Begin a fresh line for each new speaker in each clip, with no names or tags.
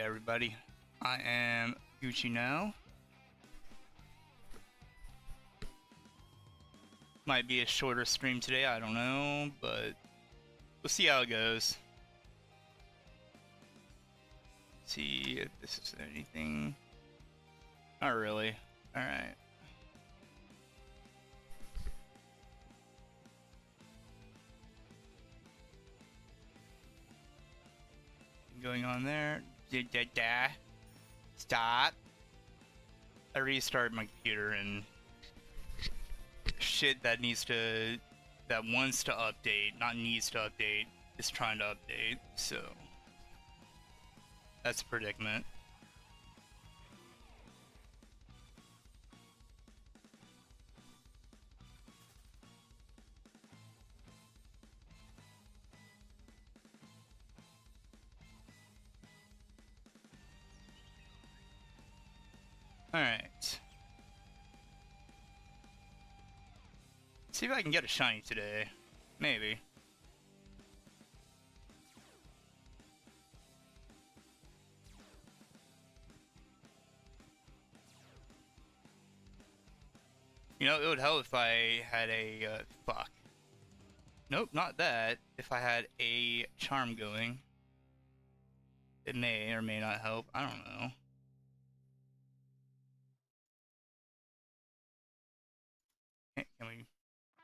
everybody. I am Gucci now. Might be a shorter stream today, I don't know, but we'll see how it goes. See if this is anything. Not really. Alright. Going on there. Stop. I restarted my computer and shit that wants to update, not needs to update, is trying to update, so that's a predicament. Alright. See if I can get a shiny today. Maybe. You know, it would help if I had a, fuck. Nope, not that. If I had a charm going. It may or may not help. I don't know. Can we...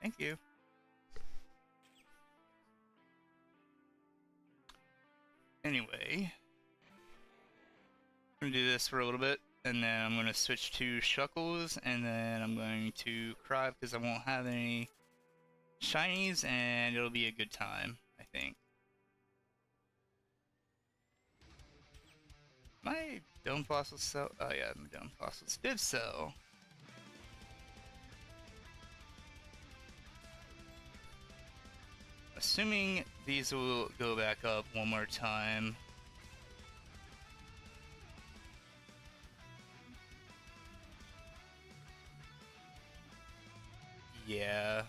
Thank you. Anyway. I'm gonna do this for a little bit. And then I'm gonna switch to Shuckles, and then I'm going to cry because I won't have any shinies, and it'll be a good time, I think. My Dome Fossil Cell. Oh yeah, my Dome Fossils did sell. Assuming these will go back up one more time. Yeah.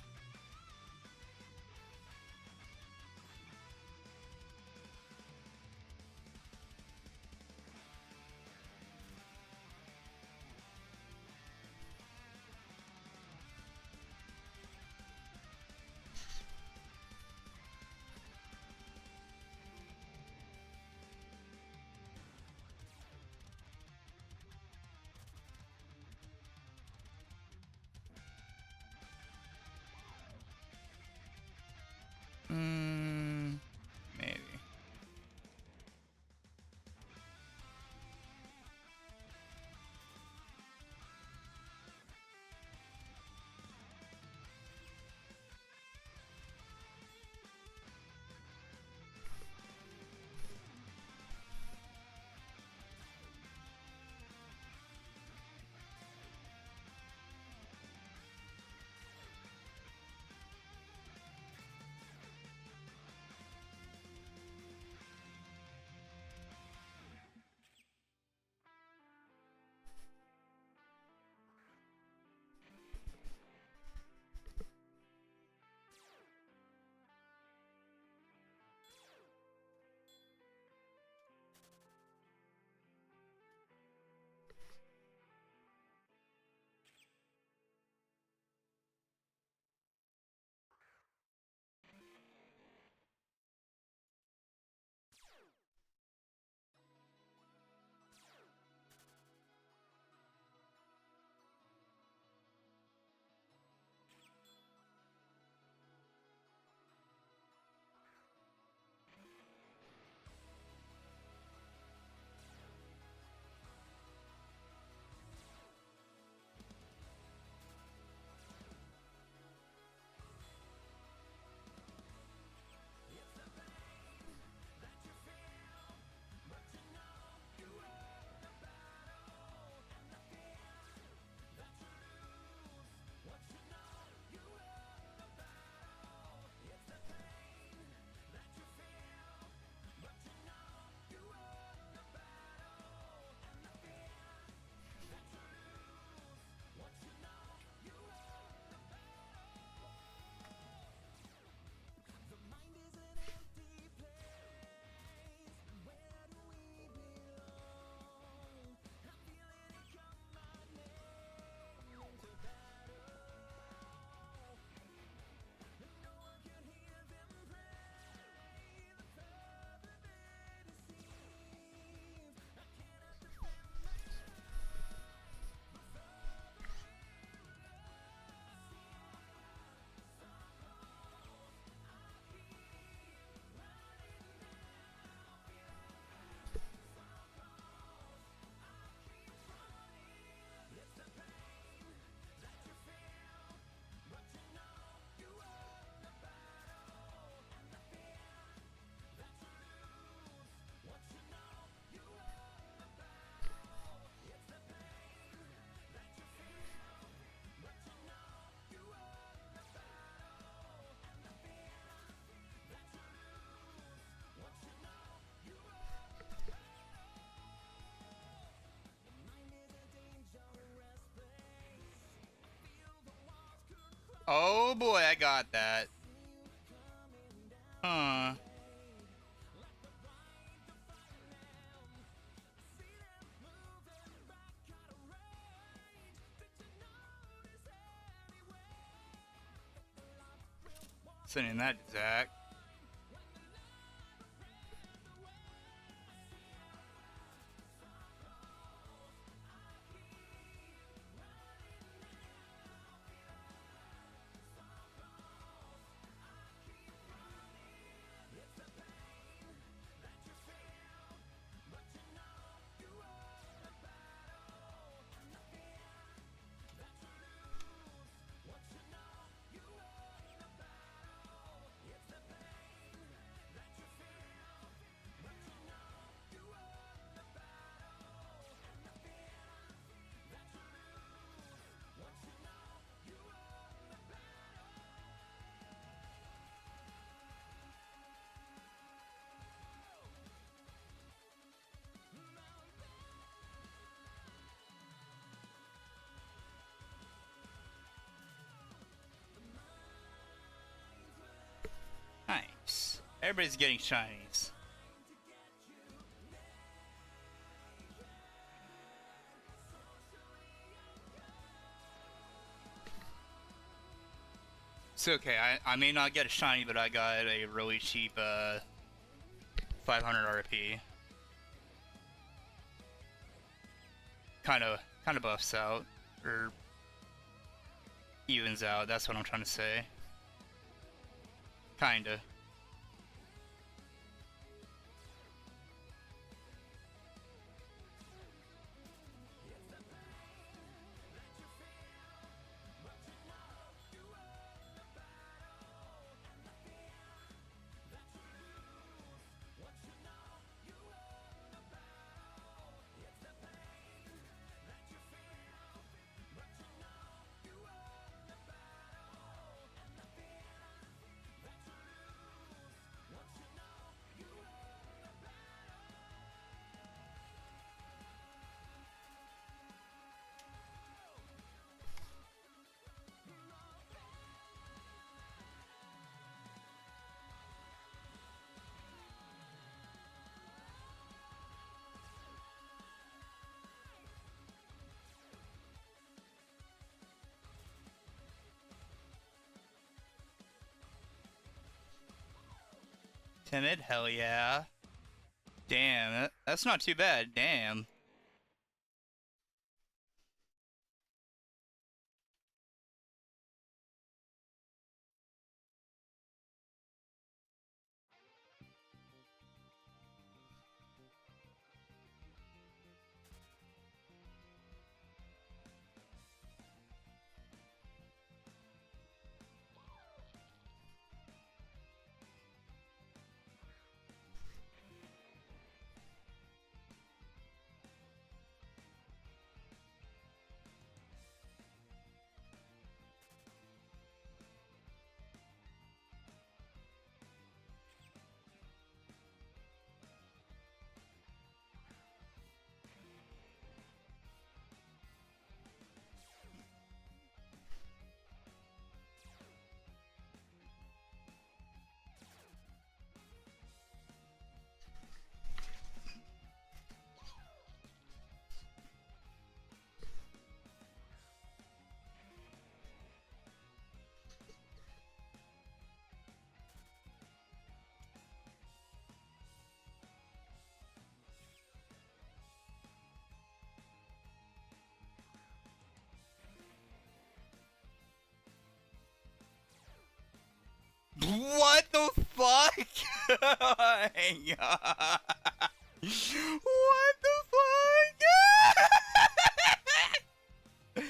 Maybe. Oh boy, I got that. Huh. Sending that to Zach. Nice. Everybody's getting shinies. It's okay. I may not get a shiny, but I got a really cheap 500 RP. Kind of buffs out or evens out. That's what I'm trying to say. Kinda. Timid? Hell yeah. Damn, that's not too bad. Damn. What the fuck? Hang on. What the fuck?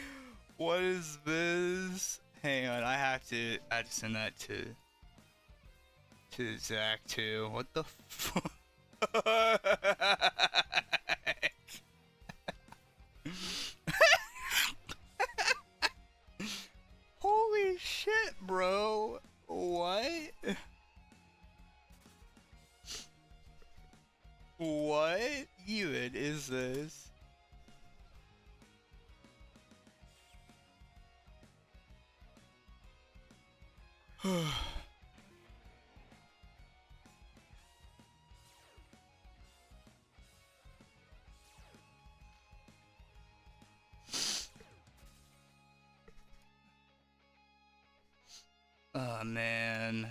What is this? Hang on, I have to send that to Zach too. What the fuck? Holy shit, bro. What? What even is this? Oh man.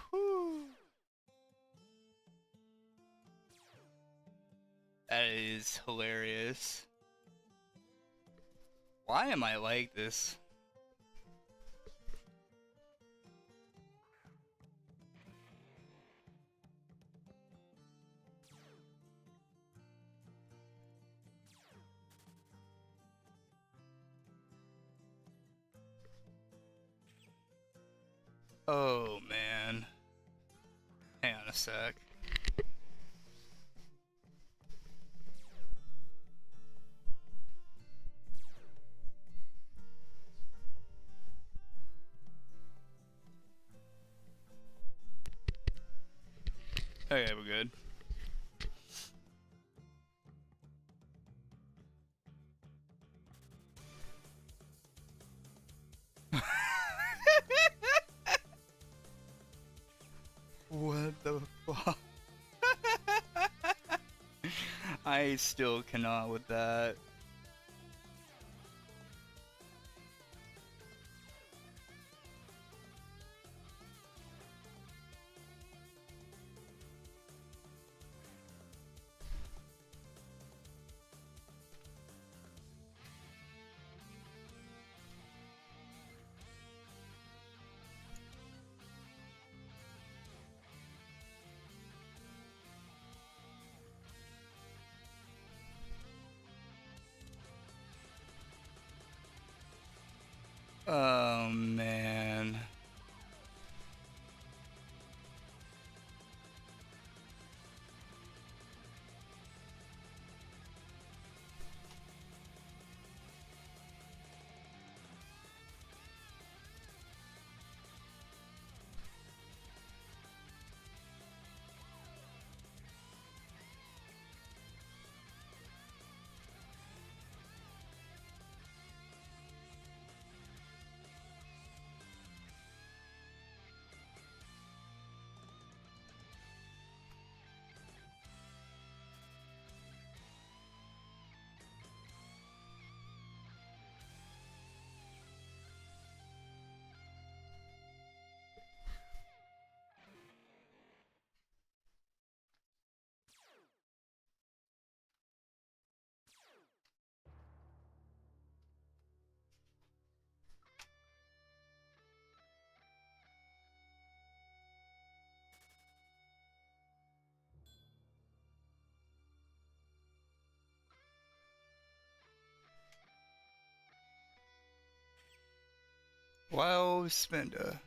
Whew. That is hilarious. Why am I like this? Oh man. Hang on a sec. Okay, we're good. What the fuck? I still cannot with that. Oh man. Wow, Spinda.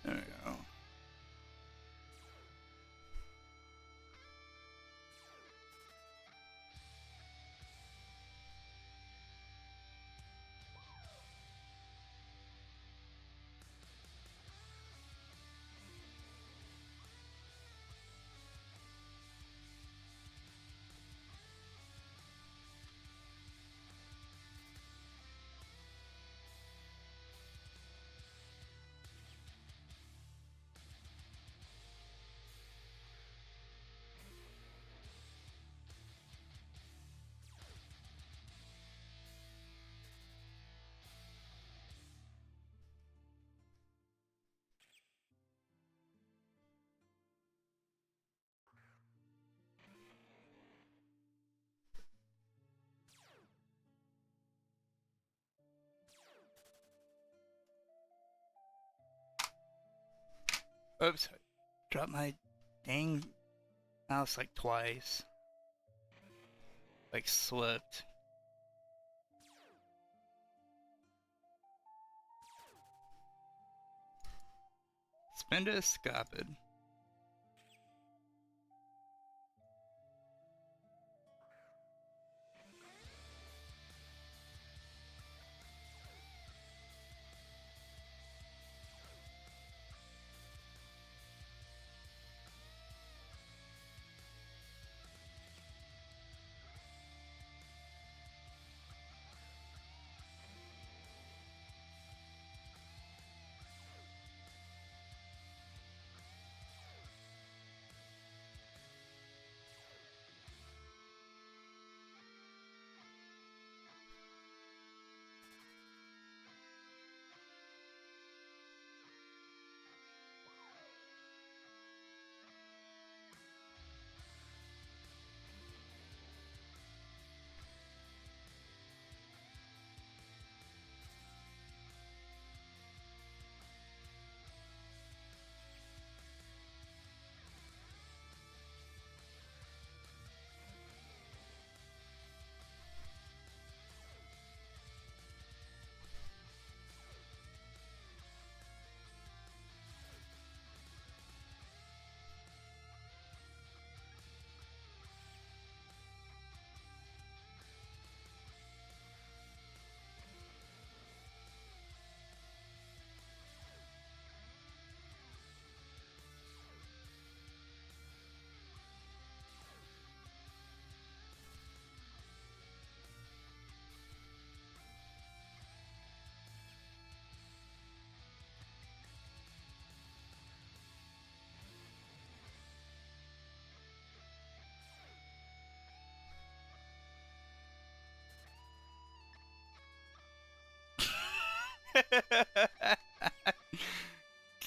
There we go. Oops, I dropped my dang mouse like twice. Like slipped. Spinda Scopid.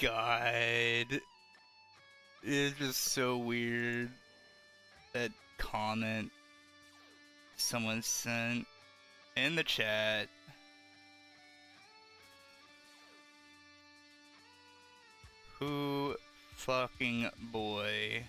God. It's just so weird. That comment someone sent in the chat. Who fucking boy.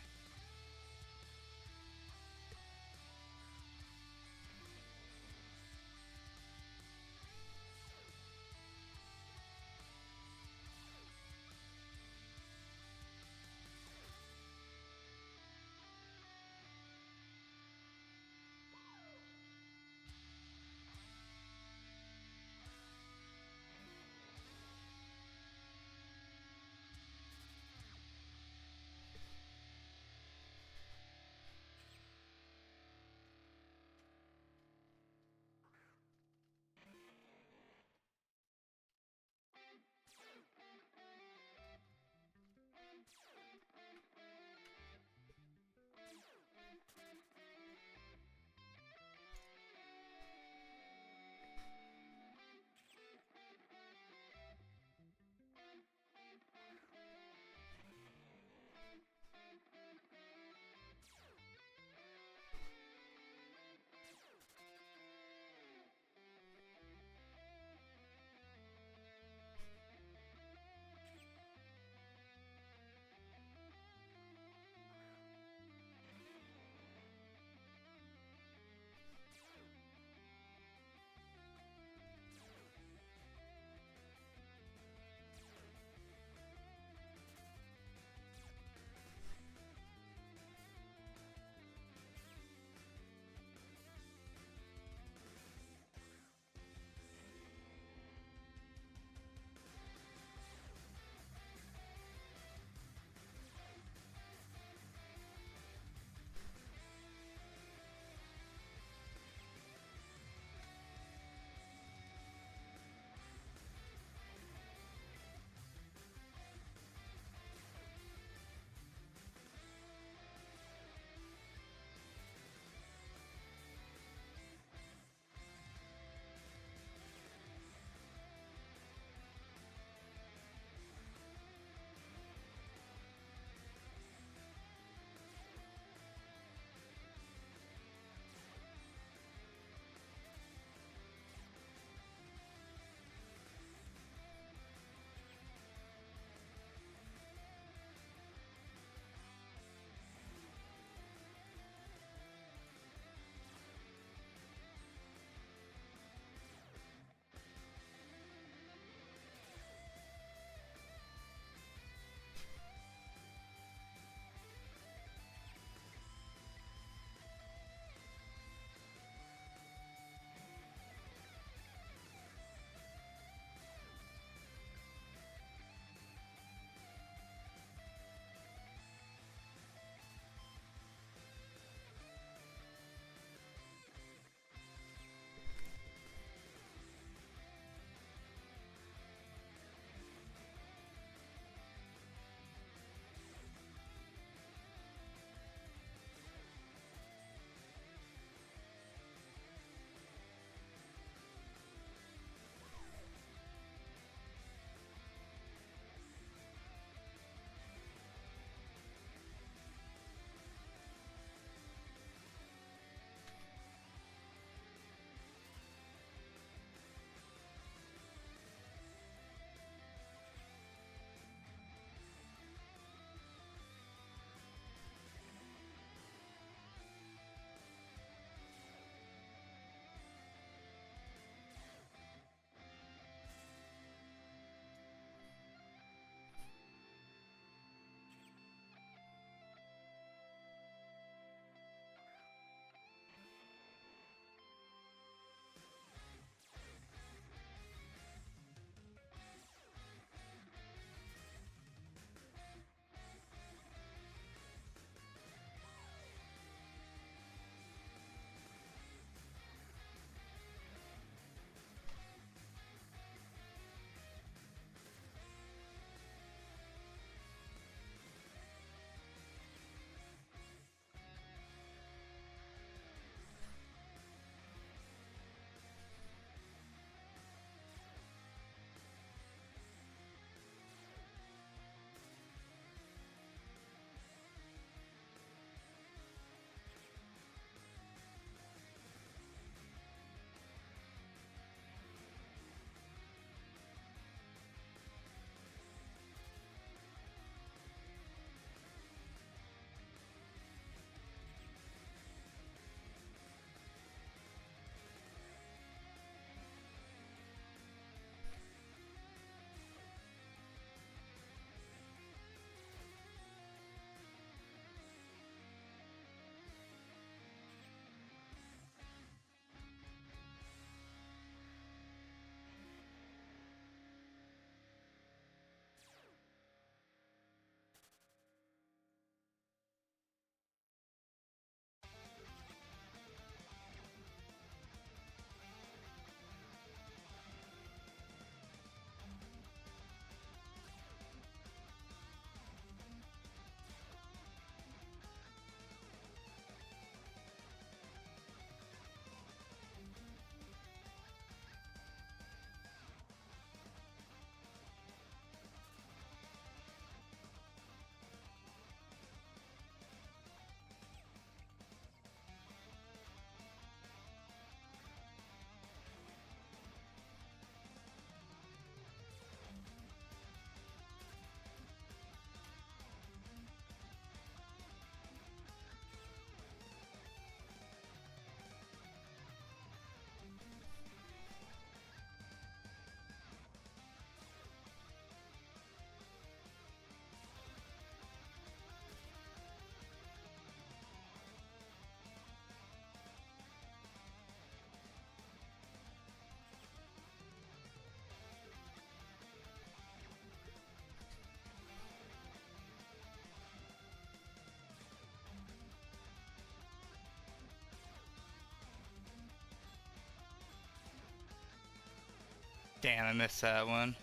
Damn, I missed that one.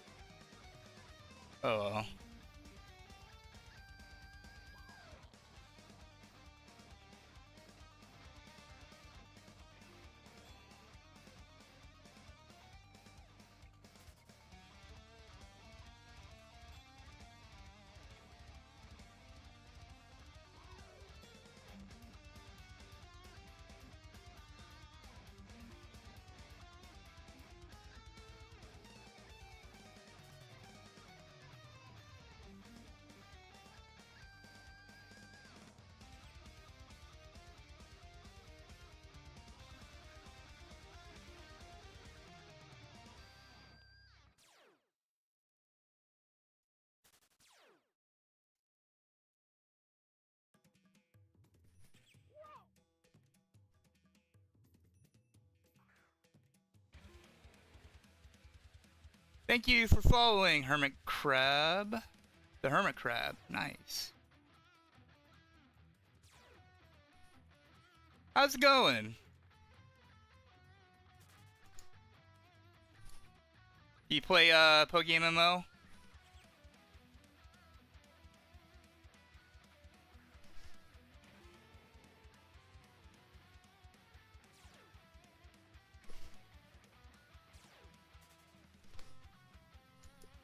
Oh well. Thank you for following, Hermit Crab. The Hermit Crab. Nice. How's it going? You play PokeMMO?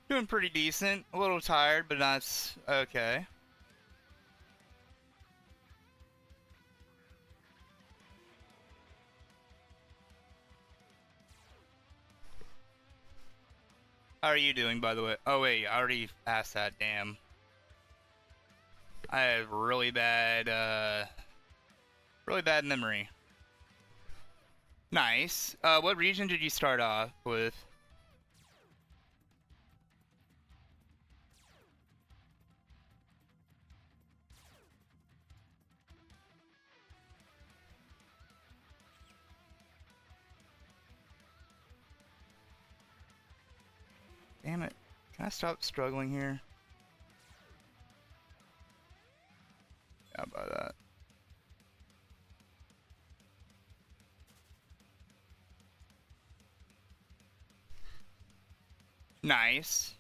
Doing pretty decent. A little tired, but that's okay. How are you doing, by the way? Oh wait, I already asked that. Damn. I have really bad memory. Nice. What region did you start off with? Damn it. Can I stop struggling here? How about that? Nice.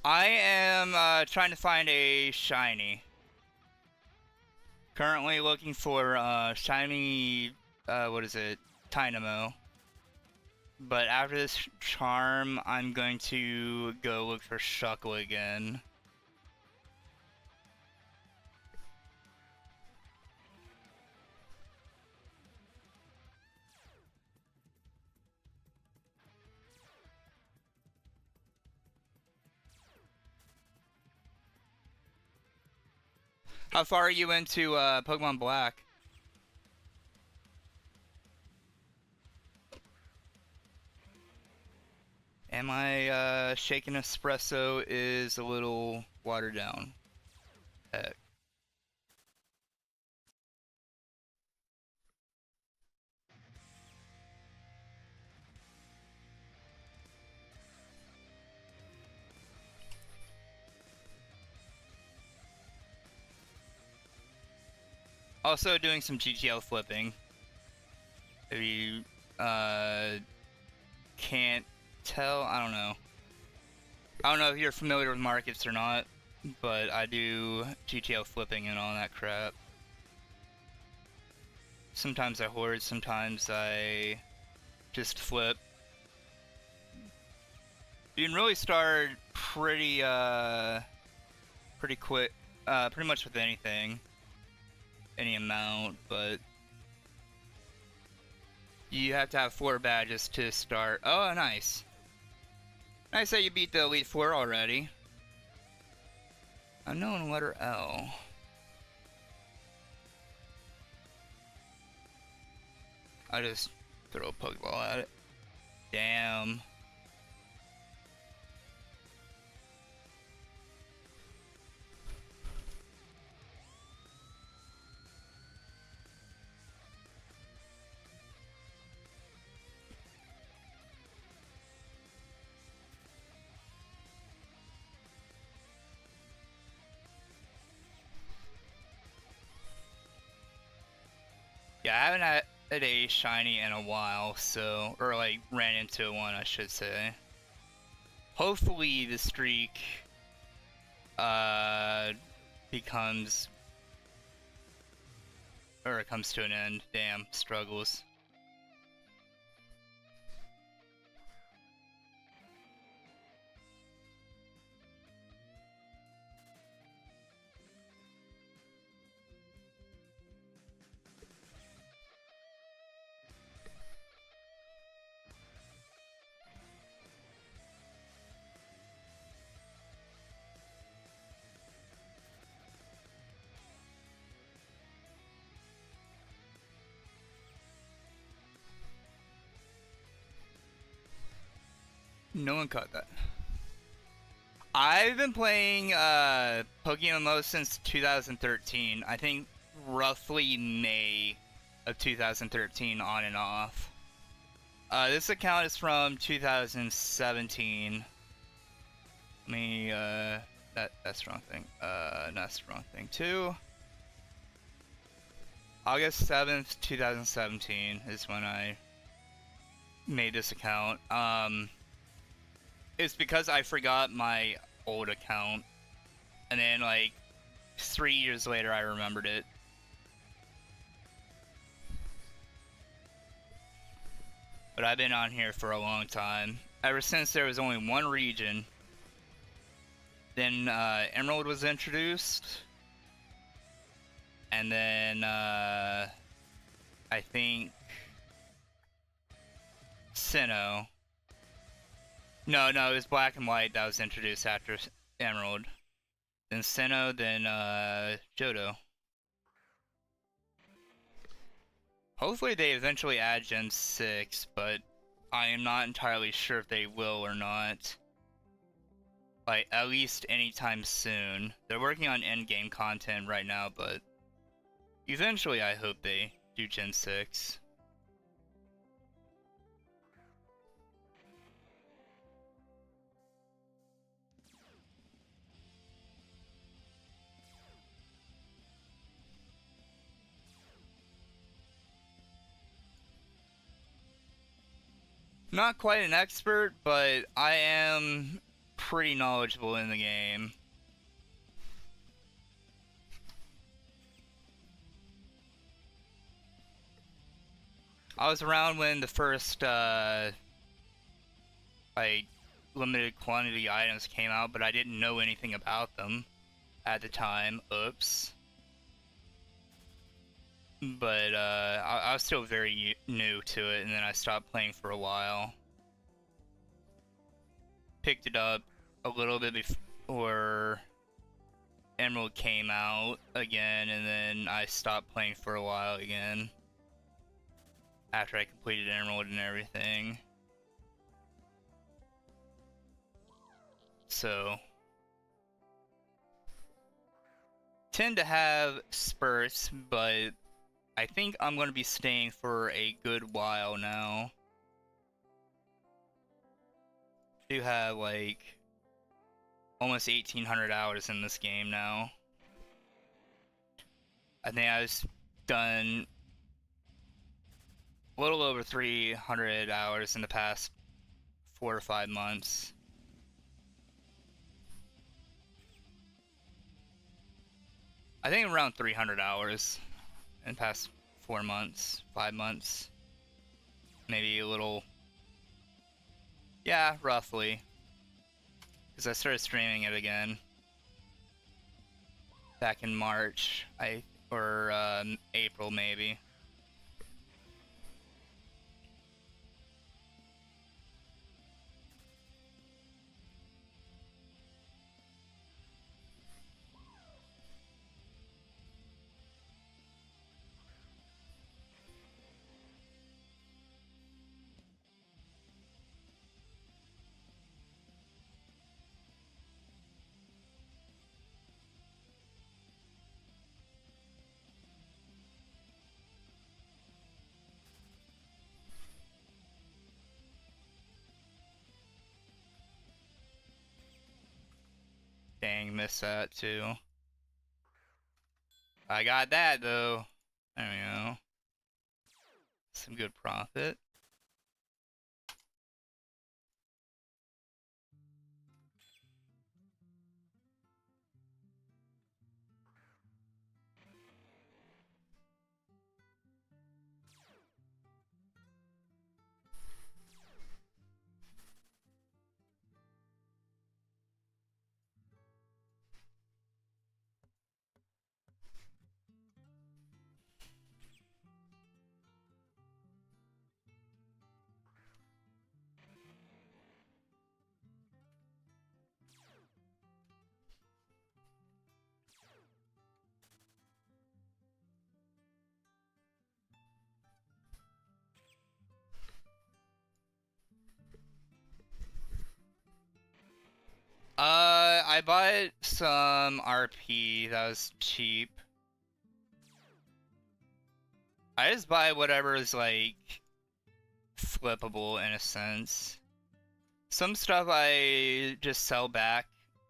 I am trying to find a shiny. Currently looking for shiny, what is it? Dynamo. But after this charm, I'm going to go look for Shuckle again. How far are you into Pokemon Black? And my shaken espresso is a little watered down. Heck. Also doing some GTL flipping. If you can't tell, I don't know. I don't know if you're familiar with markets or not, but I do GTL flipping and all that crap. Sometimes I hoard, sometimes I just flip. You can really start pretty quick, pretty much with anything, any amount, but you have to have 4 badges to start. Oh, nice. Nice that you beat the Elite Four already. Unknown letter L. I just throw a Pokeball at it. Damn. Yeah, I haven't had a shiny in a while, so, or like ran into one, I should say. Hopefully the streak becomes, or it comes to an end. Damn, struggles. No one caught that. I've been playing PokeMMO since 2013. I think roughly May of 2013 on and off. This account is from 2017. Let me, that's the wrong thing. That's the wrong thing too. August 7th, 2017 is when I made this account. It's because I forgot my old account, and then like 3 years later I remembered it. But I've been on here for a long time. Ever since there was only one region. Then Emerald was introduced. And then I think Sinnoh. No, it was Black and White that was introduced after Emerald. Then Sinnoh, then Johto. Hopefully they eventually add Gen 6, but I am not entirely sure if they will or not. Like, at least anytime soon. They're working on endgame content right now, but eventually I hope they do Gen 6. Not quite an expert, but I am pretty knowledgeable in the game. I was around when the first like limited quantity items came out, but I didn't know anything about them at the time. Oops. But I was still very new to it, and then I stopped playing for a while. Picked it up a little bit before Emerald came out again, and then I stopped playing for a while again. After I completed Emerald and everything. So tend to have spurts, but I think I'm going to be staying for a good while now. I do have like almost 1,800 hours in this game now. I think I've done a little over 300 hours in the past 4 or 5 months. I think around 300 hours in the past 4 months, 5 months. Maybe a little. Yeah, roughly. Because I started streaming it again. Back in March, or April maybe. Dang, missed that too. I got that though. There we go. some good profit. I bought some RP that was cheap. I just buy whatever is like flippable in a sense. Some stuff I just sell back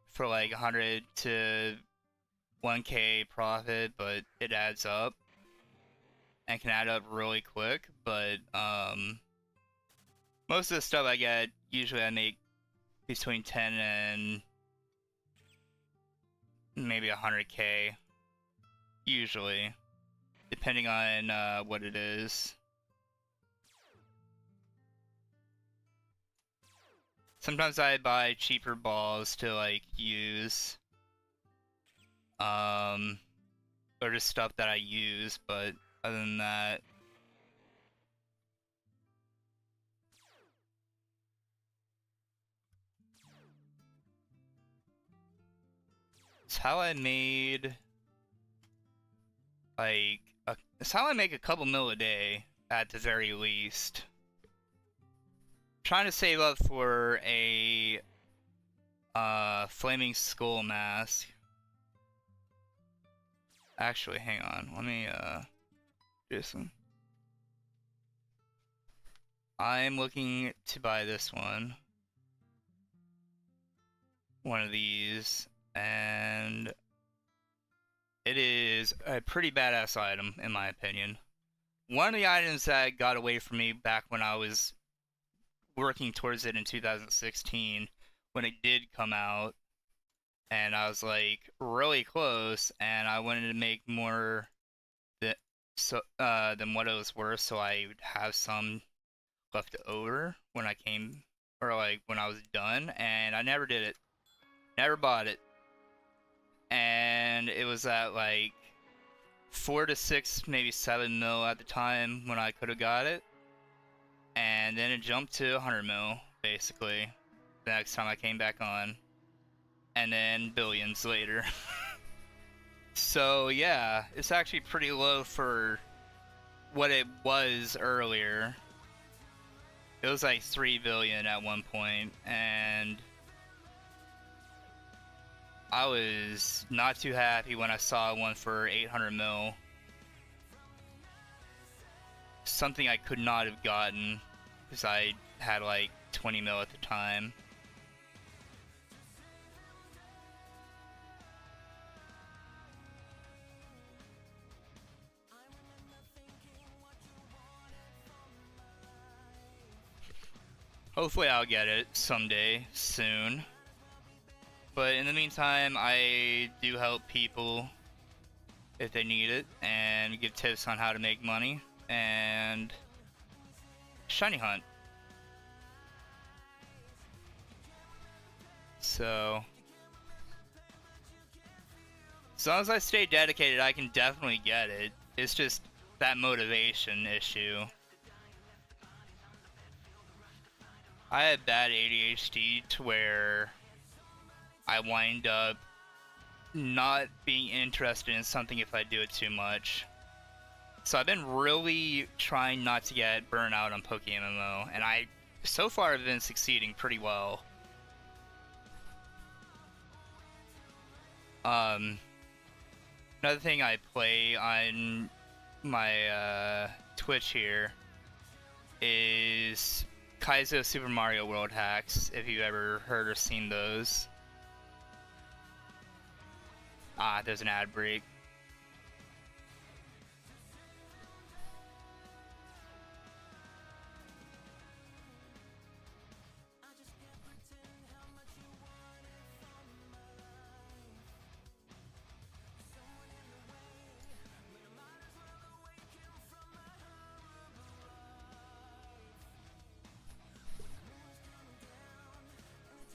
for like 100 to 1k profit, but it adds up and can add up really quick. But most of the stuff I get, usually I make between 10 and maybe 100k, usually, depending on what it is. Sometimes I buy cheaper balls to like use, or just stuff that I use, but other than that, it's how I made like it's how I make a couple mil a day at the very least. Trying to save up for a flaming skull mask. Actually, hang on. Let me do some. I'm looking to buy this one. One of these, and it is a pretty badass item in my opinion. One of the items that got away from me back when I was working towards it in 2016 when it did come out, and I was like really close, and I wanted to make more than what it was worth, so I would have some left over when I came, or like when I was done, and I never did it, never bought it, and it was at like 4 to 6, maybe 7 mil at the time when I could have got it. And then it jumped to 100 mil, basically, the next time I came back on. And then billions later. So yeah, it's actually pretty low for what it was earlier. It was like 3 billion at one point, and I was not too happy when I saw one for 800 mil. Something I could not have gotten because I had like 20 mil at the time. Hopefully I'll get it someday, soon. But in the meantime, I do help people if they need it, and give tips on how to make money, and shiny hunt. So, as long as I stay dedicated, I can definitely get it. It's just that motivation issue. I have bad ADHD to where I wind up not being interested in something if I do it too much. So I've been really trying not to get burnt out on PokeMMO, and I so far have been succeeding pretty well. Another thing I play on my Twitch here is Kaizo Super Mario World hacks, if you've ever heard or seen those. Ah, there's an ad break.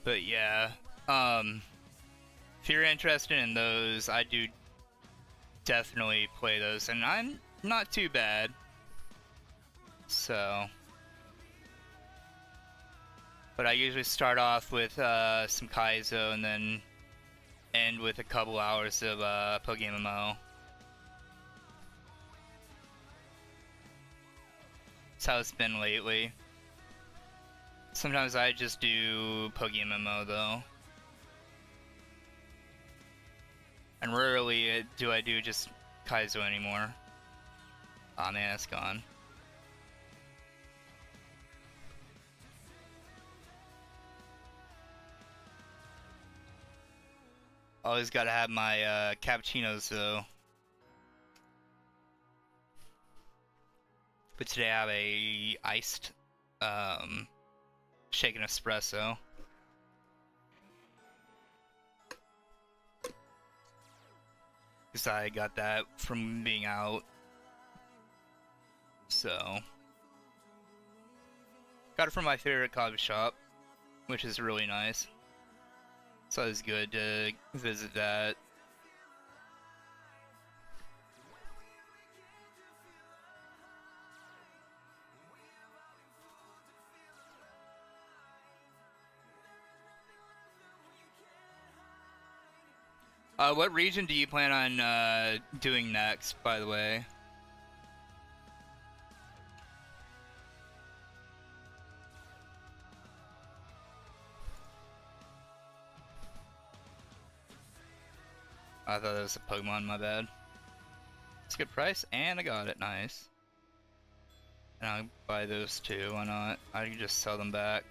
But yeah, if you're interested in those, I do definitely play those, and I'm not too bad. So, but I usually start off with some Kaizo and then end with a couple hours of PokeMMO. That's how it's been lately. Sometimes I just do PokeMMO though. And rarely do I do just Kaizo anymore. Aw man, it's gone. Always gotta have my cappuccinos though. But today I have a iced shaken espresso. Because I got that from being out. So got it from my favorite coffee shop, which is really nice. So it's good to visit that. What region do you plan on doing next, by the way? I thought that was a Pokemon, my bad. It's a good price, and I got it, nice. And I'll buy those too, why not? I can just sell them back.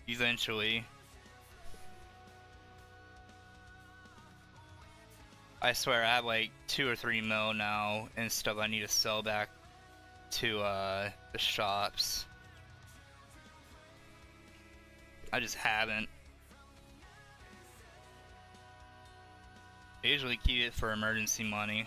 Eventually. I swear, I have like 2 or 3 mil now and stuff I need to sell back to the shops. I just haven't. I usually keep it for emergency money.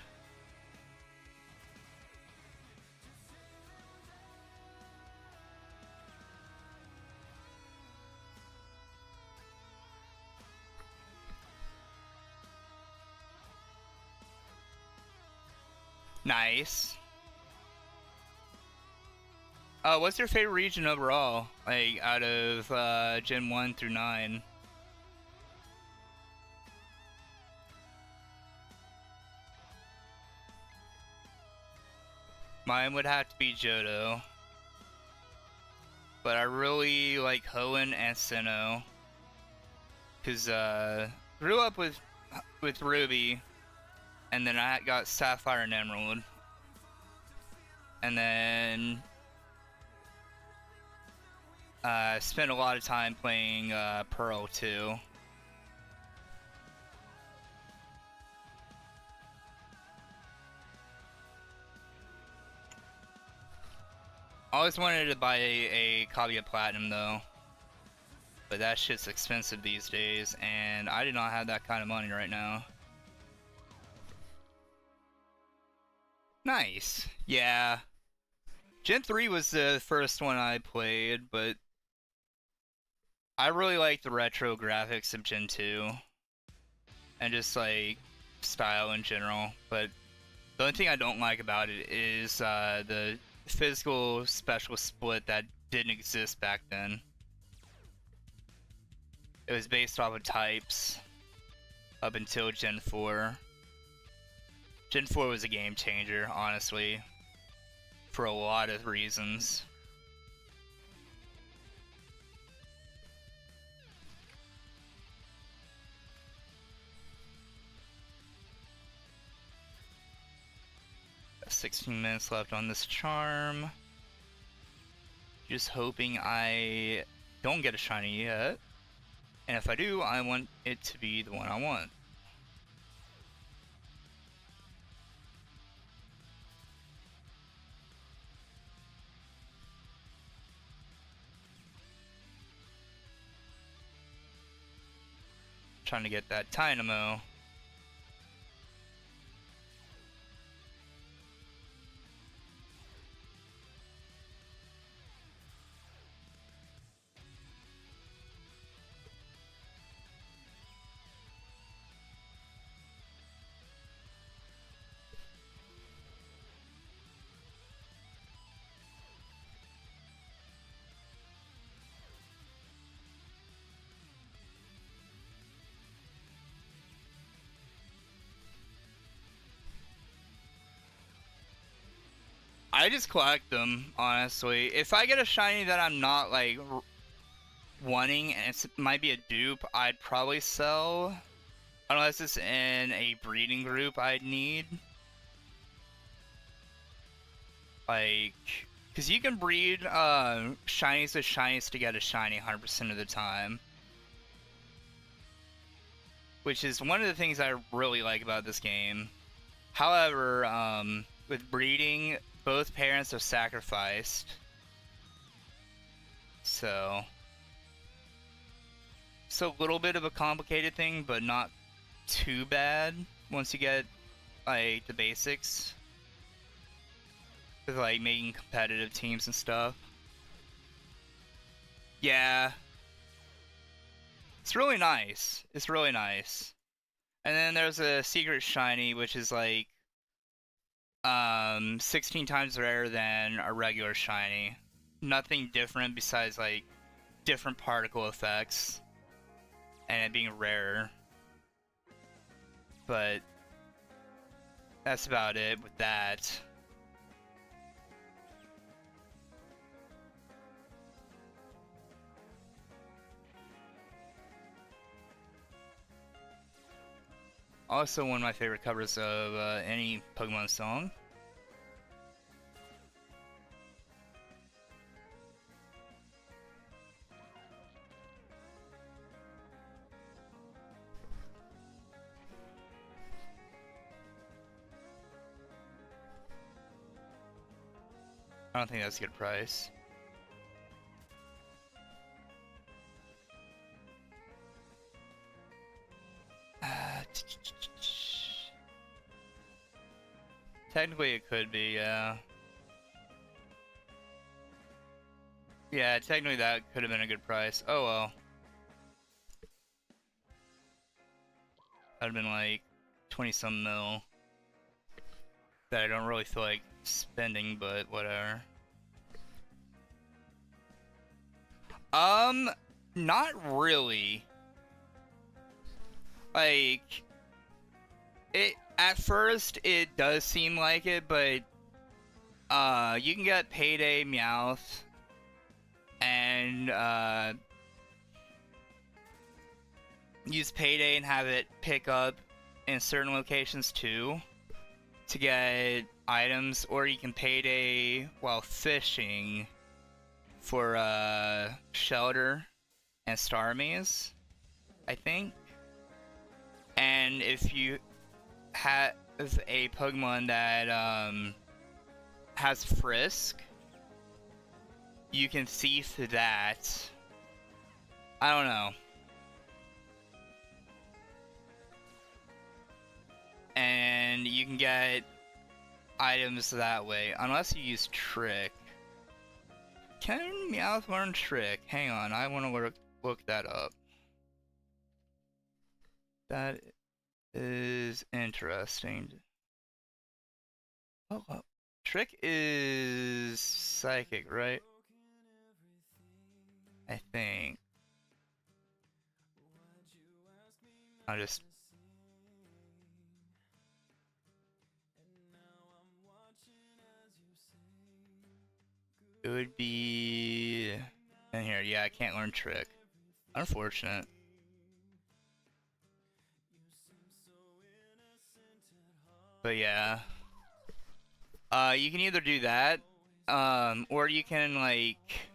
Nice. What's your favorite region overall? Like, out of Gen 1 through 9? Mine would have to be Johto. But I really like Hoenn and Sinnoh. Cause grew up with Ruby, and then I got Sapphire and Emerald. And then spent a lot of time playing Pearl too. I always wanted to buy a copy of Platinum though, but that shit's expensive these days, and I do not have that kind of money right now. Nice. Yeah. Gen 3 was the first one I played, but I really like the retro graphics of Gen 2. And just like style in general. But the only thing I don't like about it is the physical special split that didn't exist back then. It was based off of types up until Gen 4. Gen 4 was a game changer, honestly, for a lot of reasons. Got 16 minutes left on this charm. Just hoping I don't get a shiny yet. And if I do, I want it to be the one I want. Trying to get that Dynamo. I just collect them, honestly. If I get a shiny that I'm not like wanting and it might be a dupe, I'd probably sell. Unless it's in a breeding group I'd need. Like, because you can breed shinies with shinies to get a shiny 100% of the time. Which is one of the things I really like about this game. However, with breeding, both parents are sacrificed. So, it's a little bit of a complicated thing, but not too bad once you get like the basics. With like making competitive teams and stuff. Yeah. It's really nice. It's really nice. And then there's a secret shiny, which is like 16 times rarer than a regular shiny. Nothing different besides like different particle effects and it being rarer. But that's about it with that. Also one of my favorite covers of any Pokemon song. I don't think that's a good price. Technically it could be, yeah. Yeah, technically that could have been a good price. Oh well. That'd have been like 20 some mil. That I don't really feel like spending, but whatever. Not really. Like, at first it does seem like it, but you can get Payday Meowth and use Payday and have it pick up in certain locations too to get items, or you can Payday while fishing for Shelter and Star Maze, I think. And if you have a Pokemon that has Frisk, you can thief that. I don't know. And you can get items that way, unless you use Trick. Can Meowth learn Trick? Hang on, I want to look that up. That is interesting. Oh, Trick is Psychic, right? I think. I'll just... It would be... in here, yeah, I can't learn Trick. Unfortunate. But yeah. You can either do that, or you can, like,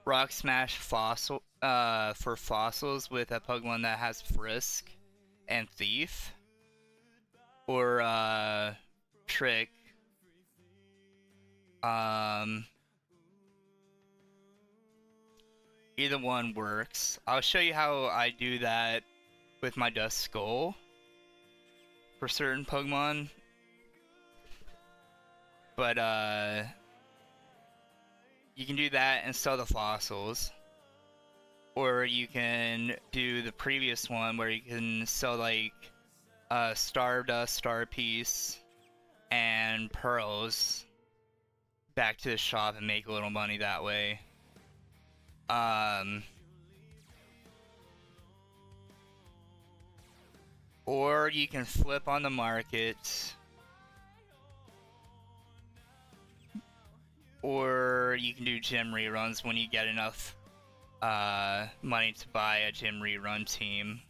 Rock Smash Fossil, for fossils with a Pokemon that has Frisk and Thief. Or, Trick. Either one works. I'll show you how I do that with my Dust Skull for certain Pokemon. But, you can do that and sell the fossils. Or you can do the previous one where you can sell, like, Stardust, Star Piece, and Pearls back to the shop and make a little money that way. Or you can flip on the market or you can do gym reruns when you get enough money to buy a gym rerun team,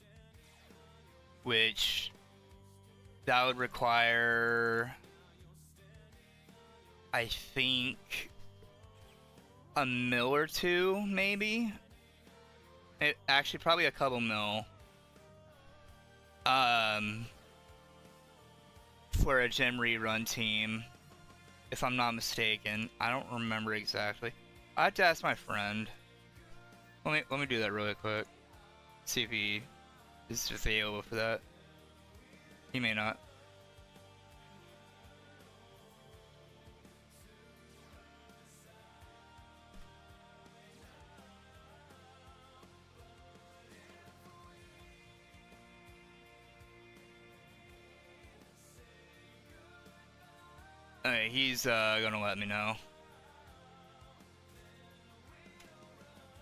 which that would require, I think, a mil or two, maybe. Actually, probably a couple mil. For a gym rerun team, if I'm not mistaken. I don't remember exactly. I have to ask my friend. Let me do that really quick. See if he is available for that. He may not. Okay, he's gonna let me know.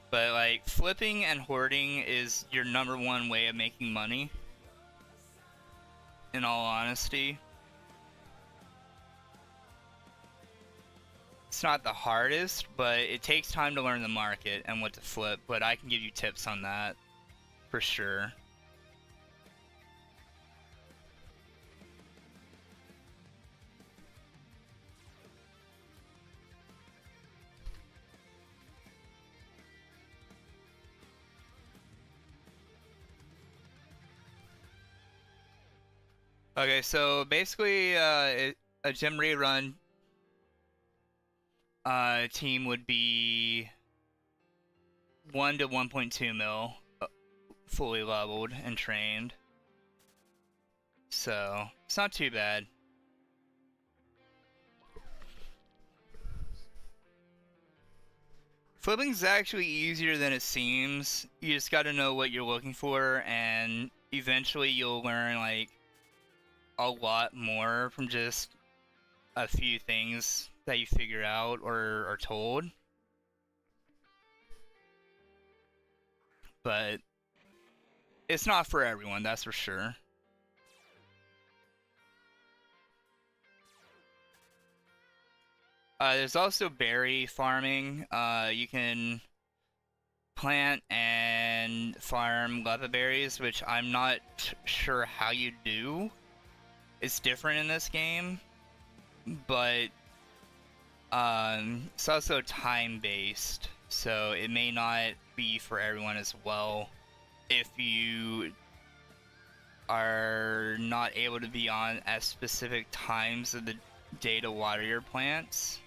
But like, flipping and hoarding is your #1 way of making money. In all honesty. It's not the hardest, but it takes time to learn the market and what to flip, but I can give you tips on that, for sure. Okay, so basically, a gym rerun team would be 1 to 1.2 mil, fully leveled and trained. So it's not too bad. Flipping is actually easier than it seems. You just got to know what you're looking for, and eventually you'll learn like a lot more from just a few things that you figure out or are told. But it's not for everyone, that's for sure. There's also berry farming. You can plant and farm leva berries, which I'm not sure how you do. It's different in this game, but it's also time-based, so it may not be for everyone as well if you are not able to be on at specific times of the day to water your plants.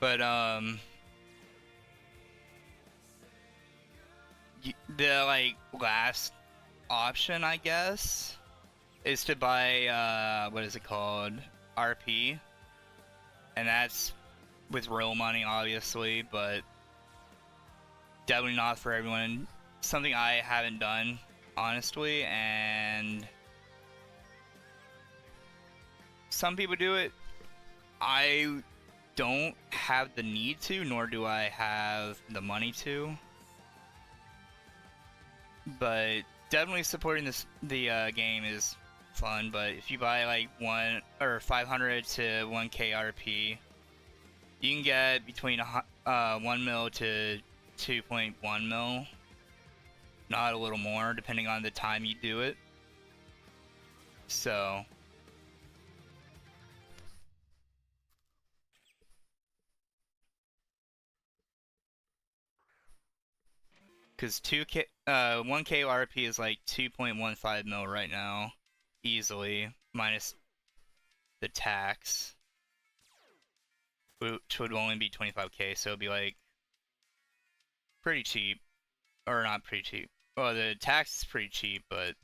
But the like last option, I guess, is to buy what is it called, RP, and that's with real money, obviously, but definitely not for everyone. Something I haven't done, honestly, and some people do it. I don't have the need to, nor do I have the money to. But definitely supporting the game is fun. But if you buy like 500 to 1k RP, you can get between 1 mil to 2.1 mil, not a little more, depending on the time you do it. So because 1k RP is like 2.15 mil right now, easily, minus the tax, which would only be 25k, so it'd be like pretty cheap, or not pretty cheap. Well, the tax is pretty cheap, but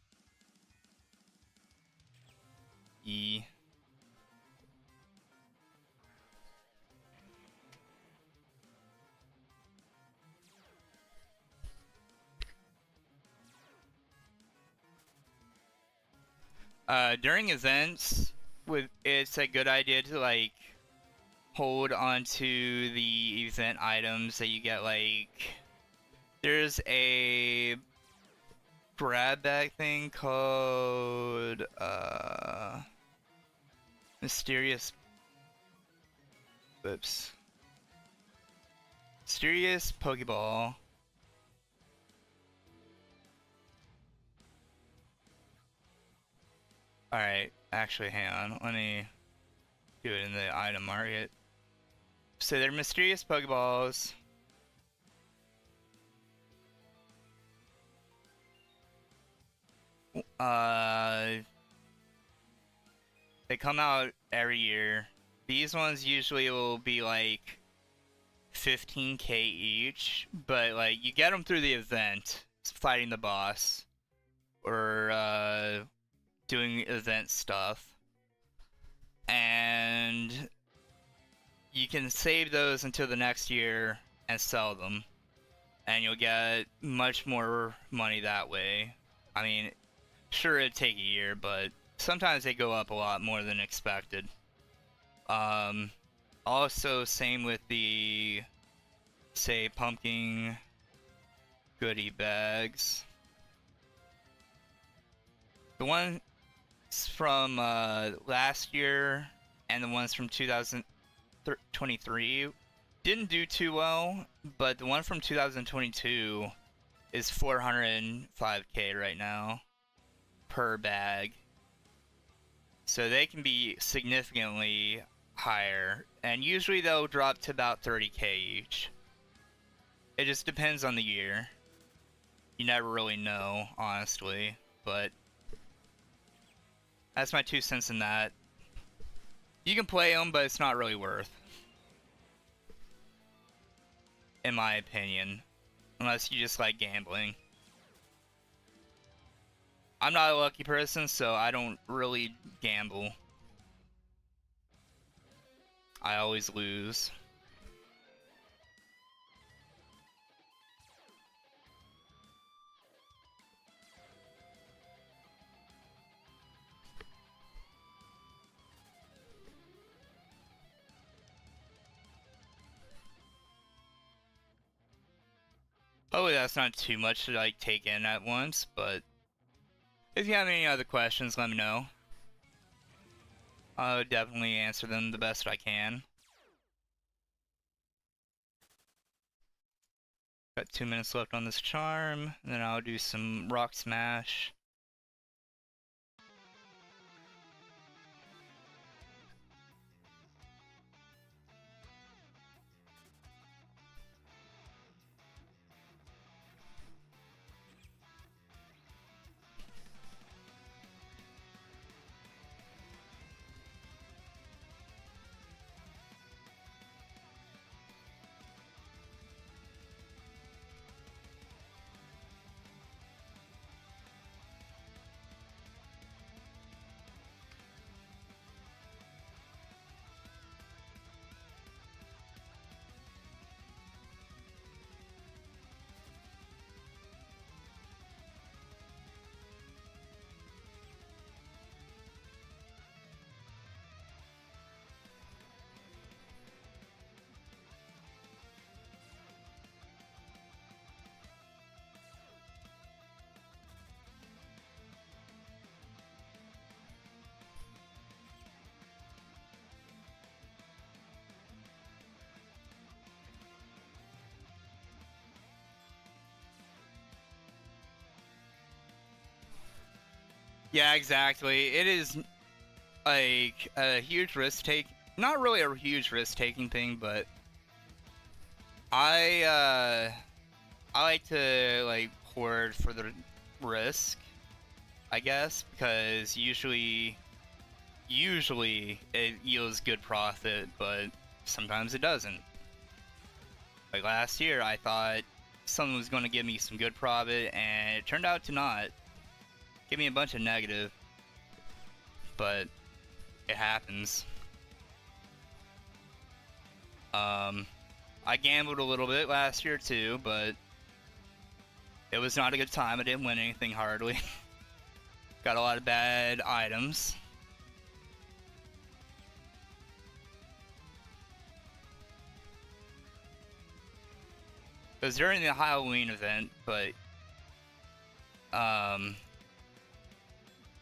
During events, it's a good idea to like hold onto the event items that you get. Like, there's a grab bag thing called mysterious. Whoops. Mysterious Pokeball. Alright, actually, hang on. Let me do it in the item market. So they're mysterious Pokeballs. They come out every year. These ones usually will be like 15k each, but like you get them through the event, fighting the boss, or doing event stuff, and you can save those until the next year and sell them, and you'll get much more money that way. I mean, sure, it'd take a year, but sometimes they go up a lot more than expected. Also, same with the, say, pumpkin goodie bags. The ones from last year and the ones from 2023 didn't do too well, but the one from 2022 is 405k right now per bag. So they can be significantly higher, and usually they'll drop to about 30k each. It just depends on the year. You never really know, honestly, but that's my 2 cents in that. You can play them, but it's not really worth, in my opinion, unless you just like gambling. I'm not a lucky person, so I don't really gamble. I always lose. Hopefully that's not too much to like take in at once, but if you have any other questions, let me know. I'll definitely answer them the best I can. Got 2 minutes left on this charm, and then I'll do some rock smash. Yeah, exactly. It is like a huge risk take. Not really a huge risk taking thing, but I like to like hoard for the risk, I guess, because usually it yields good profit, but sometimes it doesn't. Like last year, I thought someone was going to give me some good profit, and it turned out to not. Give me a bunch of negative, but it happens. I gambled a little bit last year too, but it was not a good time. I didn't win anything hardly. Got a lot of bad items. It was during the Halloween event, but I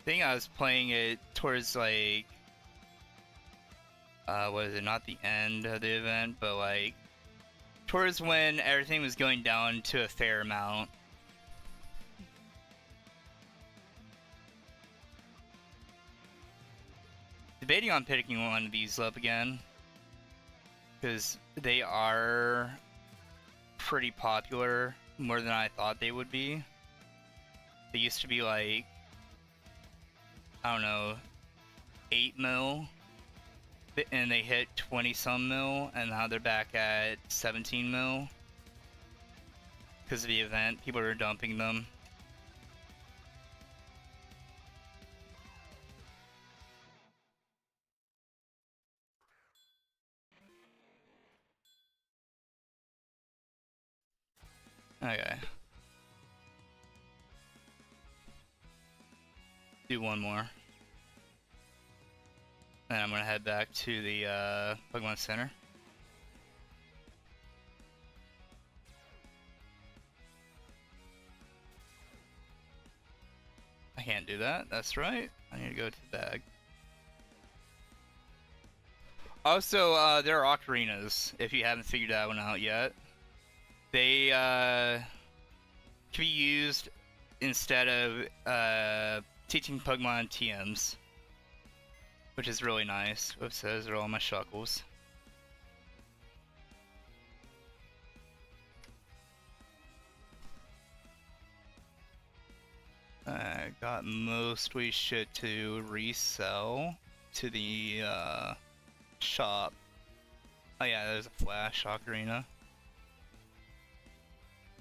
think I was playing it towards like what is it, not the end of the event, but like towards when everything was going down to a fair amount. Debating on picking one of these up again, because they are pretty popular, more than I thought they would be. They used to be like, I don't know, 8 mil, and they hit 20 some mil, and now they're back at 17 mil. Because of the event, people are dumping them. Okay. Do one more. Then I'm gonna head back to the Pokemon Center. I can't do that, that's right. I need to go to the bag. Also, there are ocarinas, if you haven't figured that one out yet. They can be used instead of teaching Pokemon TMs, which is really nice. Oops, those are all my shuckles. I got mostly shit to resell to the shop. Oh yeah, there's a Flash Ocarina.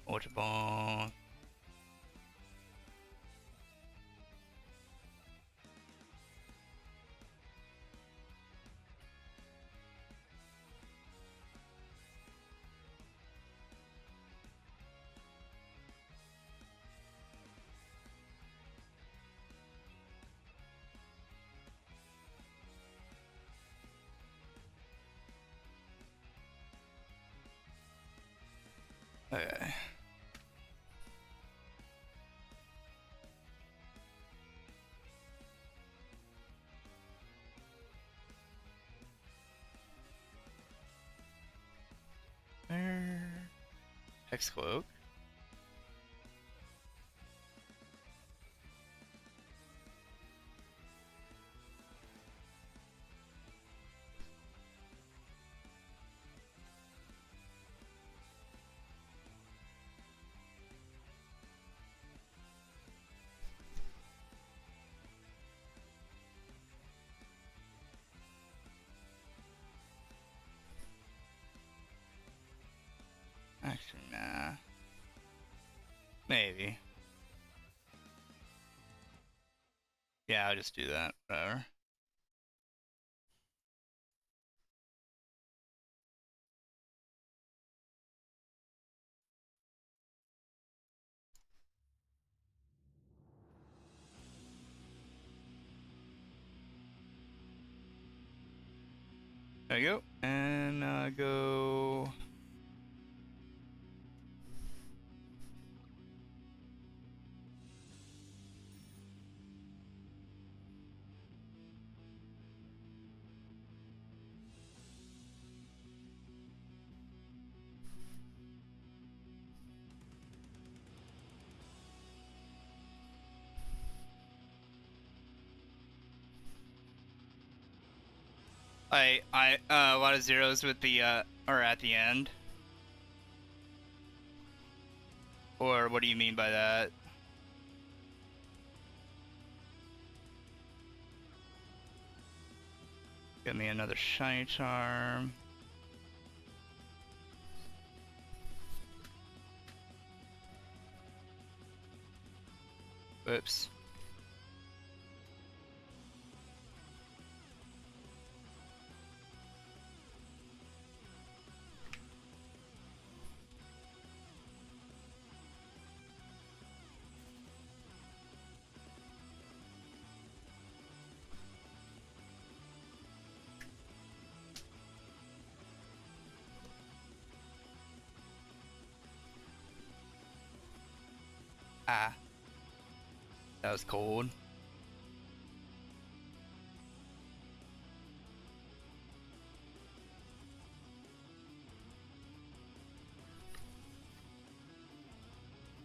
Ultra Ball. Okay. Hex Cloak. Actually, nah. Maybe. Yeah, I'll just do that. Whatever. There you go. And go. A lot of zeros with the, or at the end. Or what do you mean by that? Give me another shiny charm. Whoops. Ah, that was cold.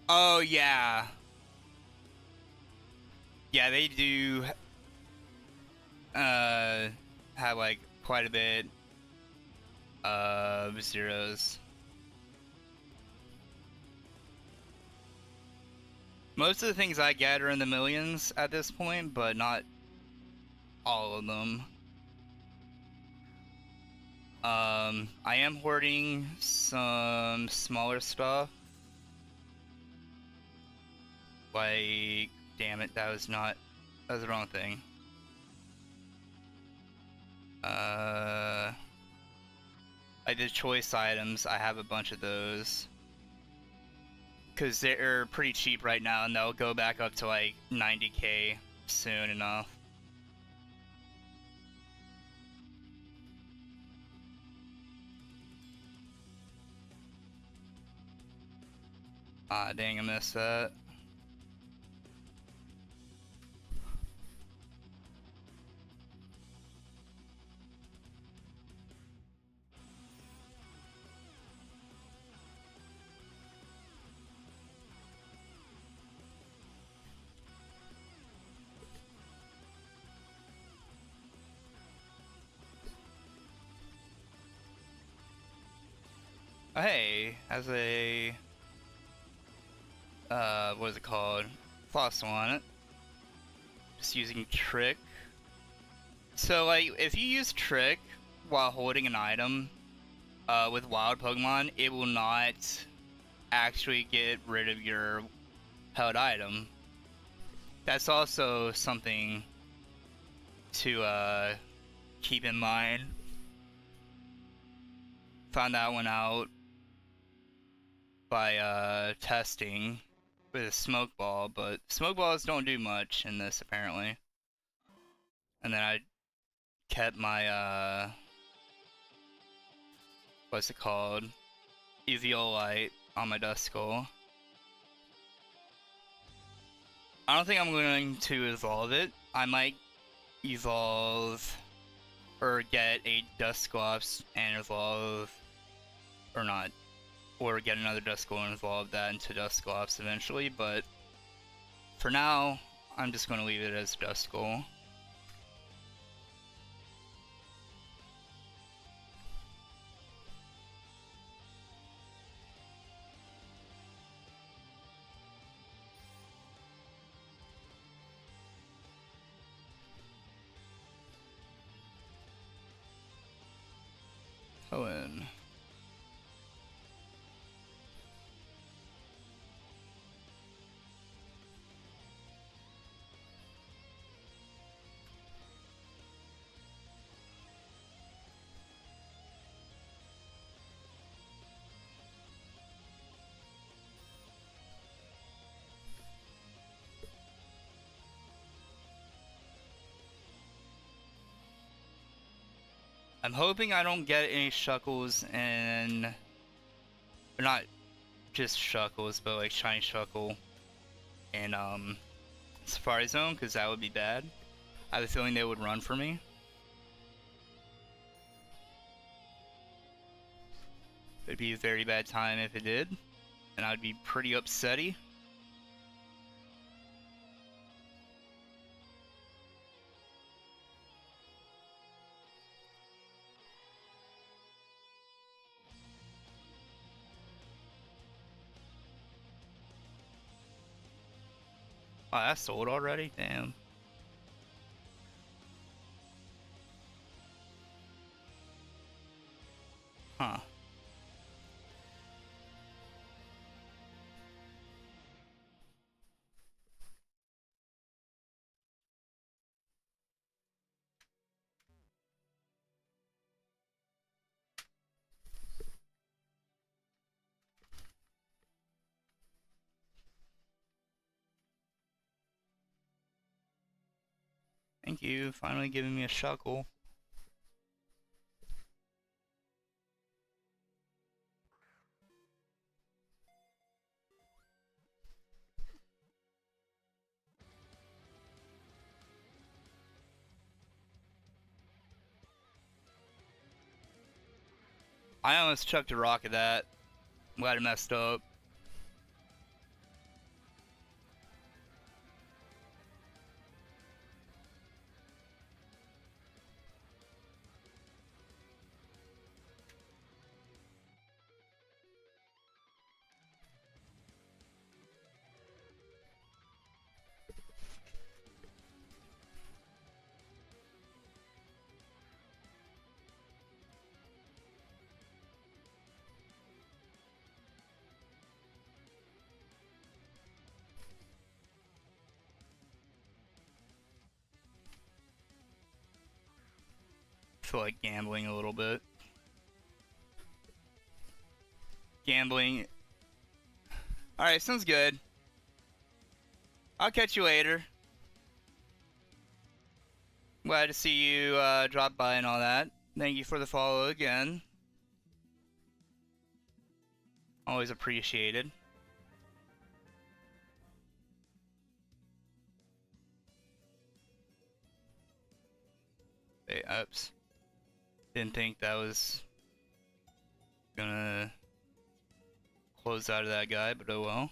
Oh yeah. Yeah, they do have like quite a bit of zeros. Most of the things I get are in the millions at this point, but not all of them. I am hoarding some smaller stuff. Like, damn it, that was the wrong thing. Like the choice items, I have a bunch of those. Because they're pretty cheap right now, and they'll go back up to like 90k soon enough. Ah, dang, I missed that. Oh, hey, has a what is it called? Fossil on it. Just using Trick. So like, if you use Trick while holding an item, with wild Pokemon, it will not actually get rid of your held item. That's also something to keep in mind. Found that one out by testing with a smoke ball, but smoke balls don't do much in this apparently. And then I kept my what's it called? Eviolite on my Duskull. I don't think I'm going to evolve it. I might evolve or get a Dusclops and evolve, or not, or get another Duskull and evolve that into Dusclops eventually, but for now, I'm just going to leave it as Duskull. Cohen. I'm hoping I don't get any Shuckles and, or not just Shuckles, but like Shiny Shuckle and Safari Zone, because that would be bad. I have a feeling they would run for me. It'd be a very bad time if it did, and I'd be pretty upsetty. Oh, that's sold already? Damn. Huh. Thank you, finally giving me a Shuckle. I almost chucked a rock at that. I'm glad I messed up. I feel like gambling a little bit. Gambling. Alright, sounds good. I'll catch you later. Glad to see you drop by and all that. Thank you for the follow again. Always appreciated. Hey, oops. Didn't think that was gonna close out of that guy, but oh well.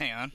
Hang on.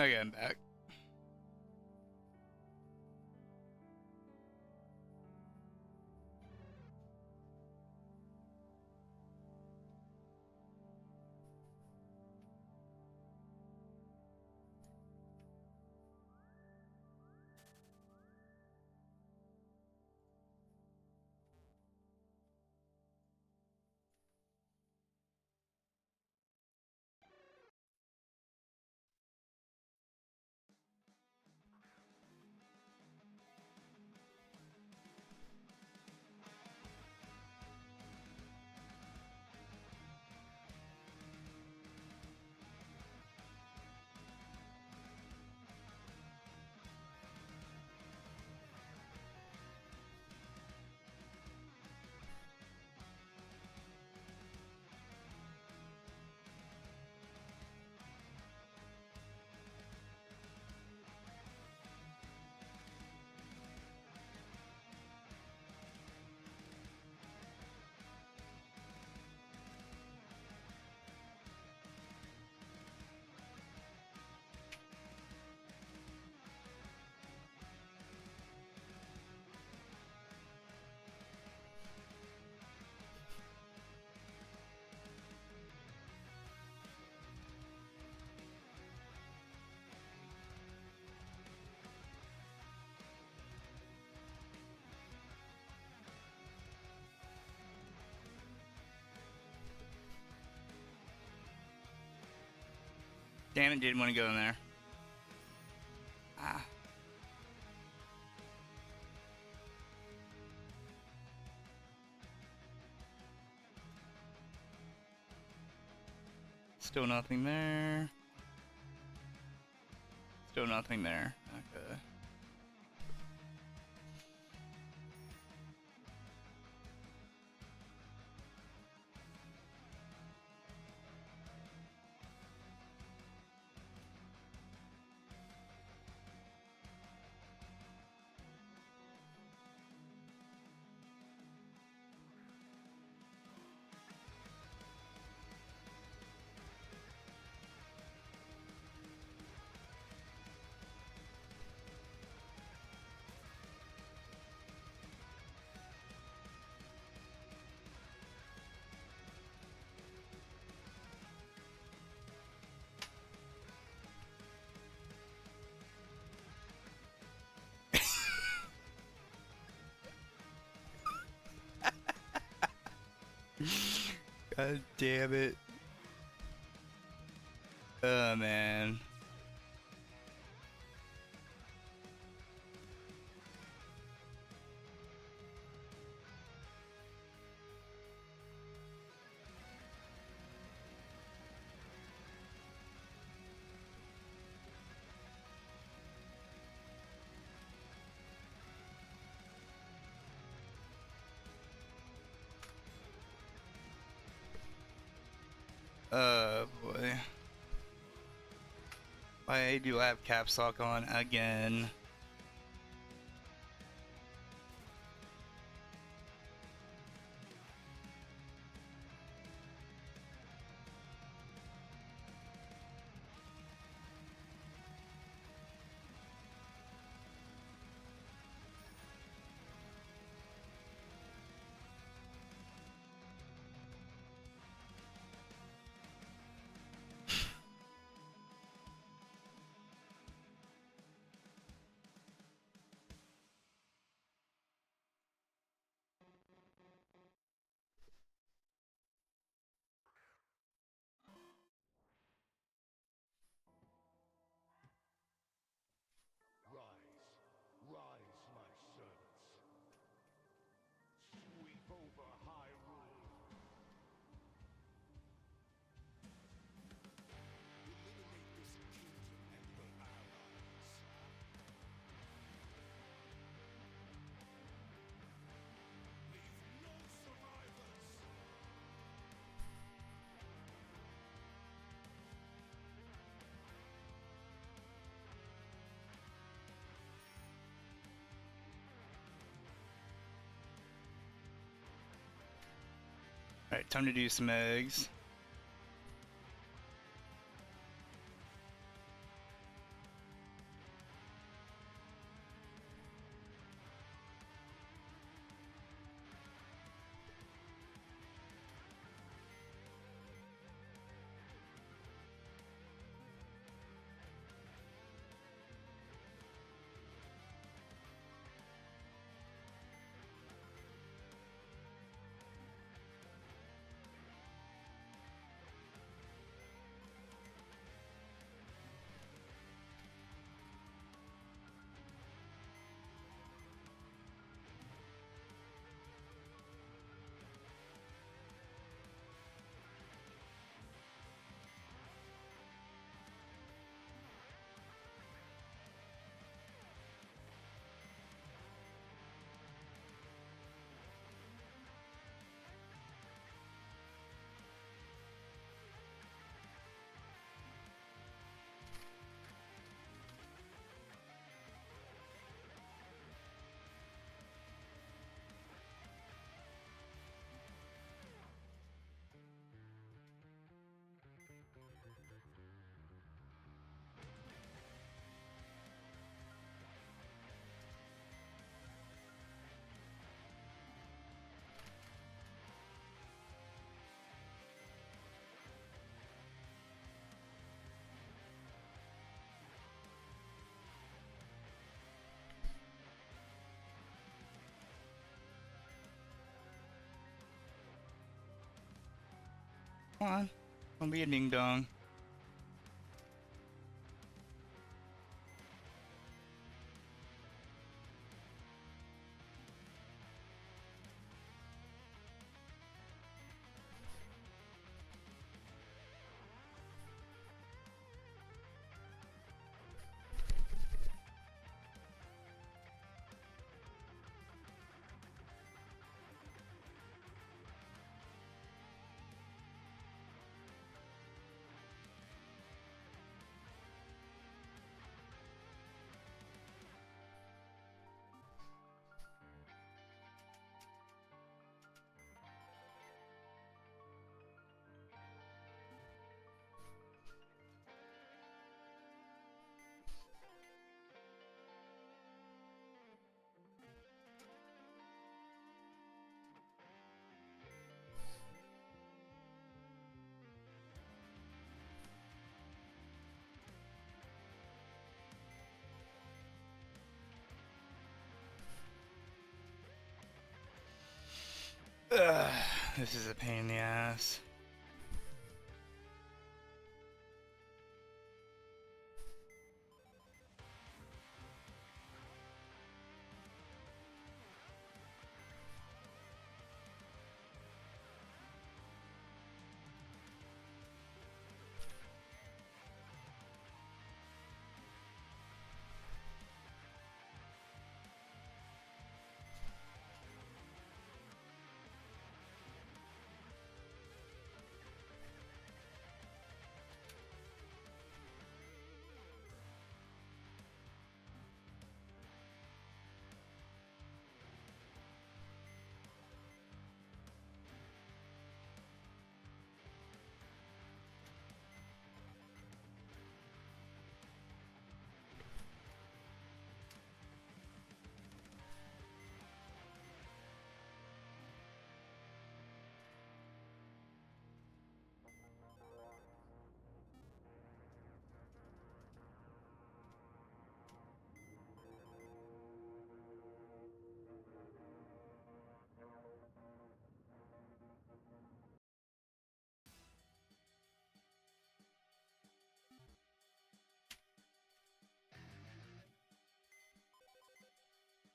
Okay, I'm back. Damn it, didn't want to go in there. Ah. Still nothing there. Still nothing there. Okay. God damn it. Oh man. Oh boy. Why do I have caps lock on again? Alright, time to do some eggs. Come on. Don't be a ding dong. Ugh, this is a pain in the ass.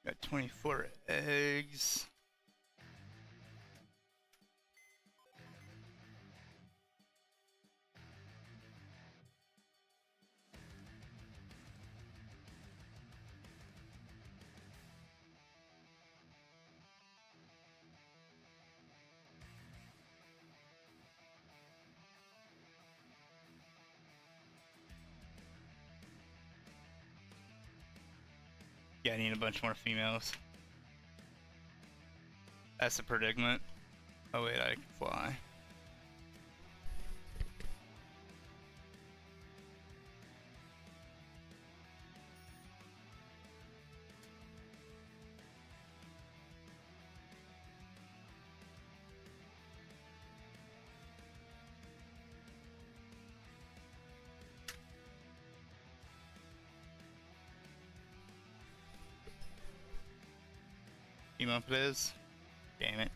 Got 24 eggs. Yeah, I need a bunch more females. That's the predicament. Oh wait, I can fly. Team up it is. Damn it.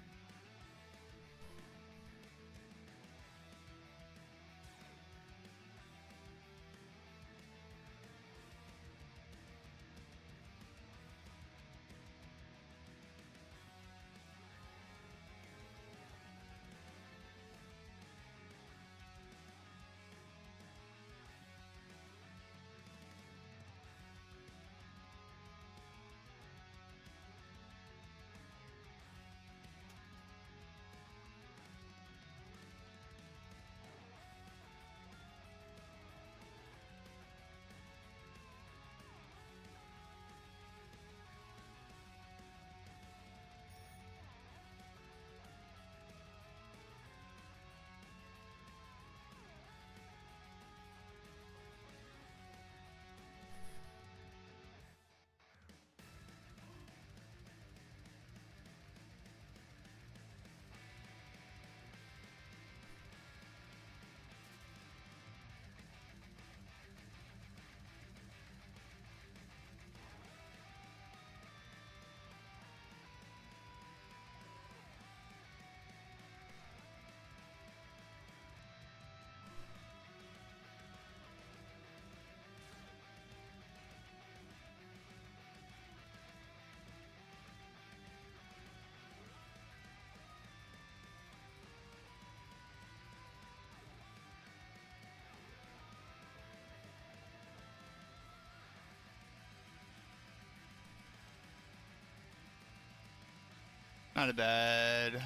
Not a bad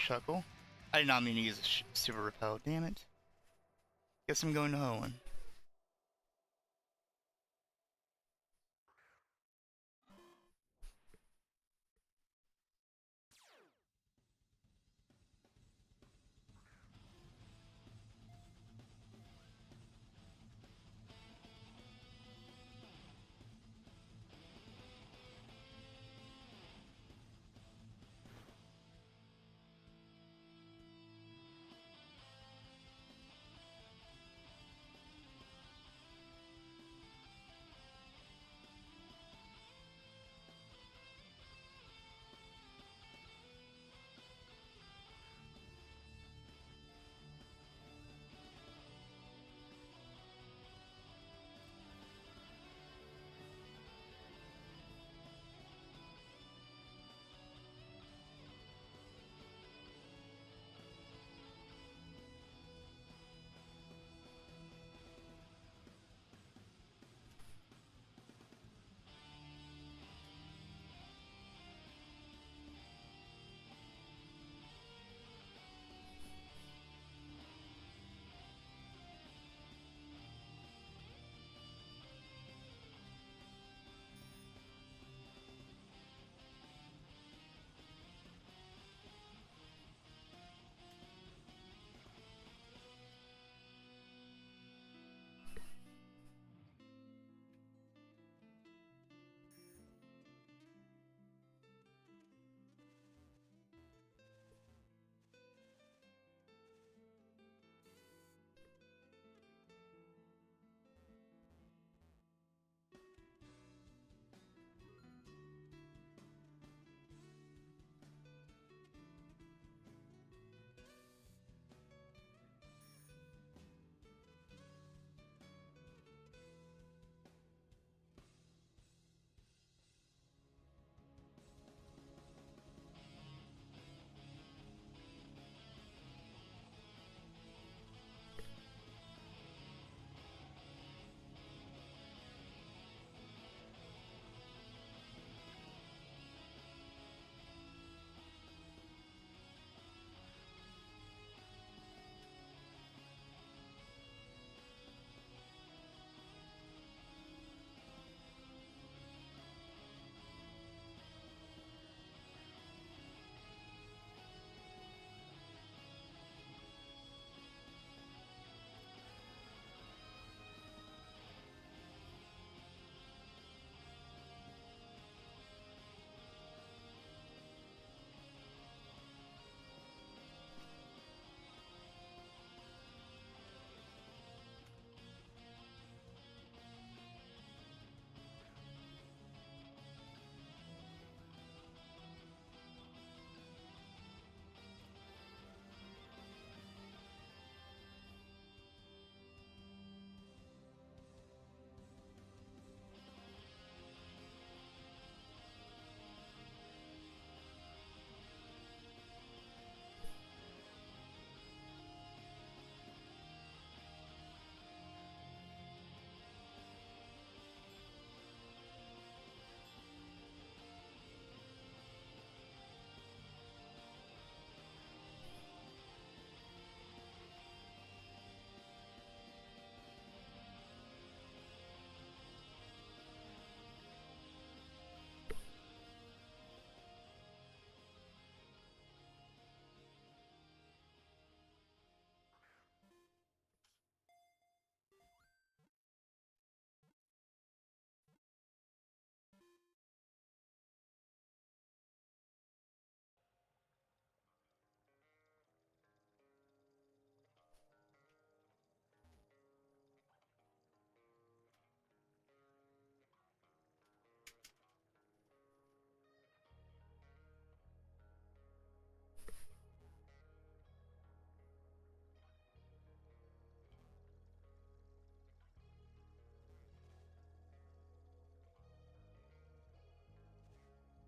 shuckle. I did not mean to use a super repel, damn it. Guess I'm going to Hoenn.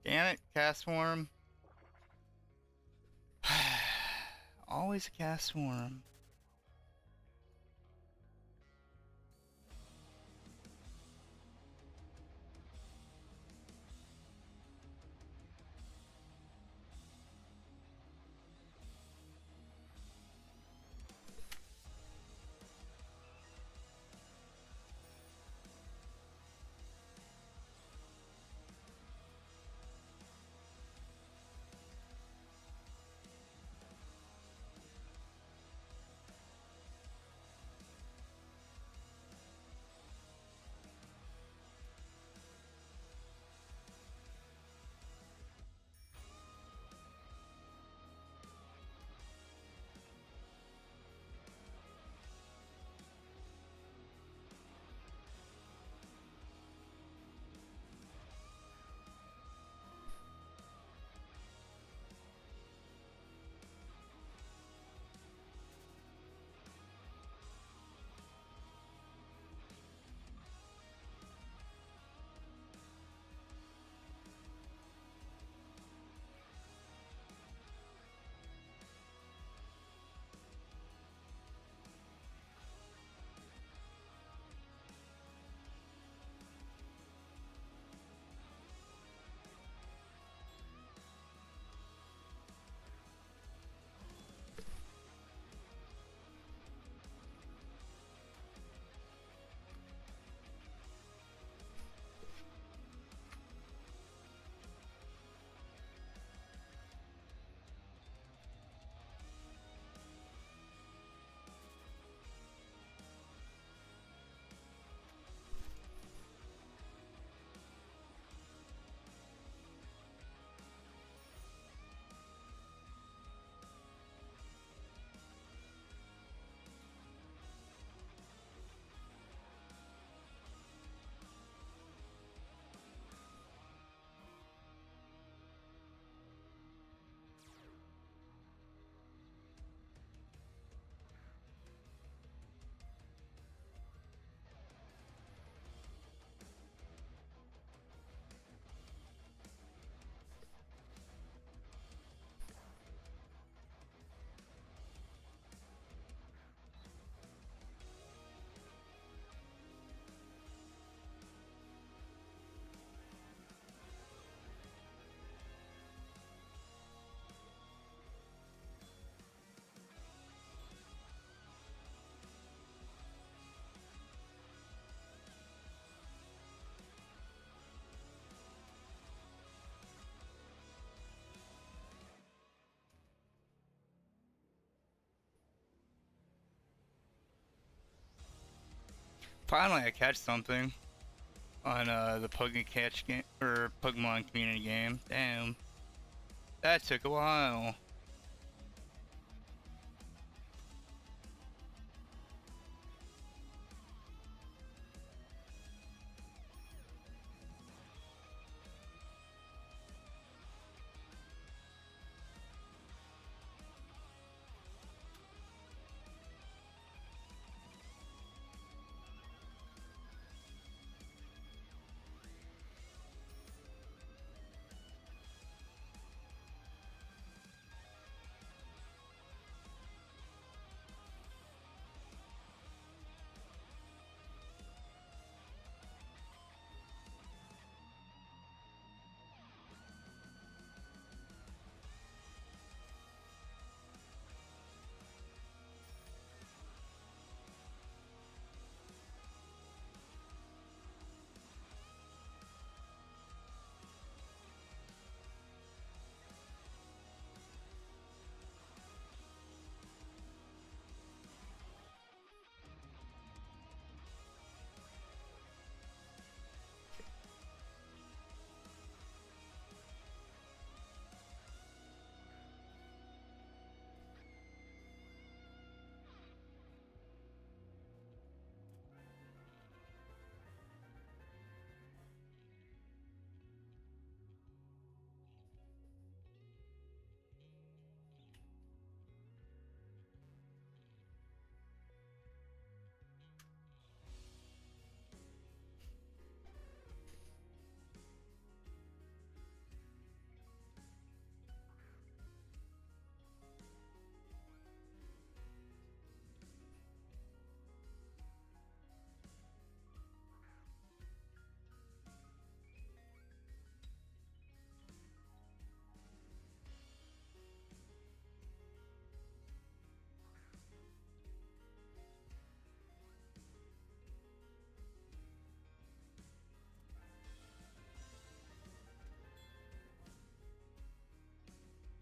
Damn it, cast worm. Always a cast worm. Finally, I catch something on the Pokemon Catch game or Pokemon Community game. Damn, that took a while.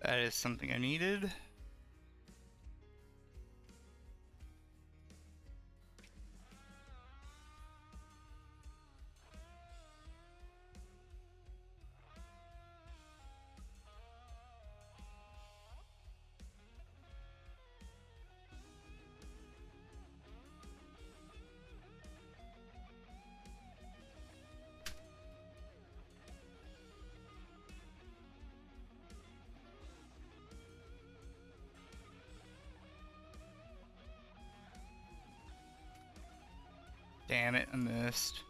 That is something I needed. Damn it, I missed.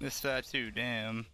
Missed that too, damn.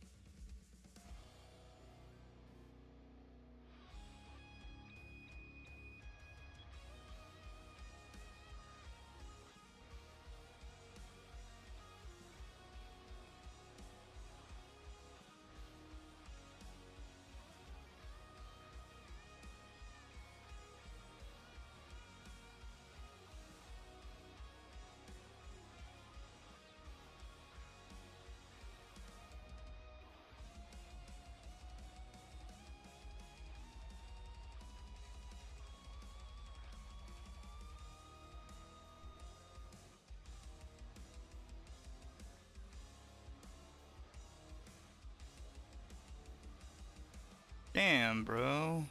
Damn, bro.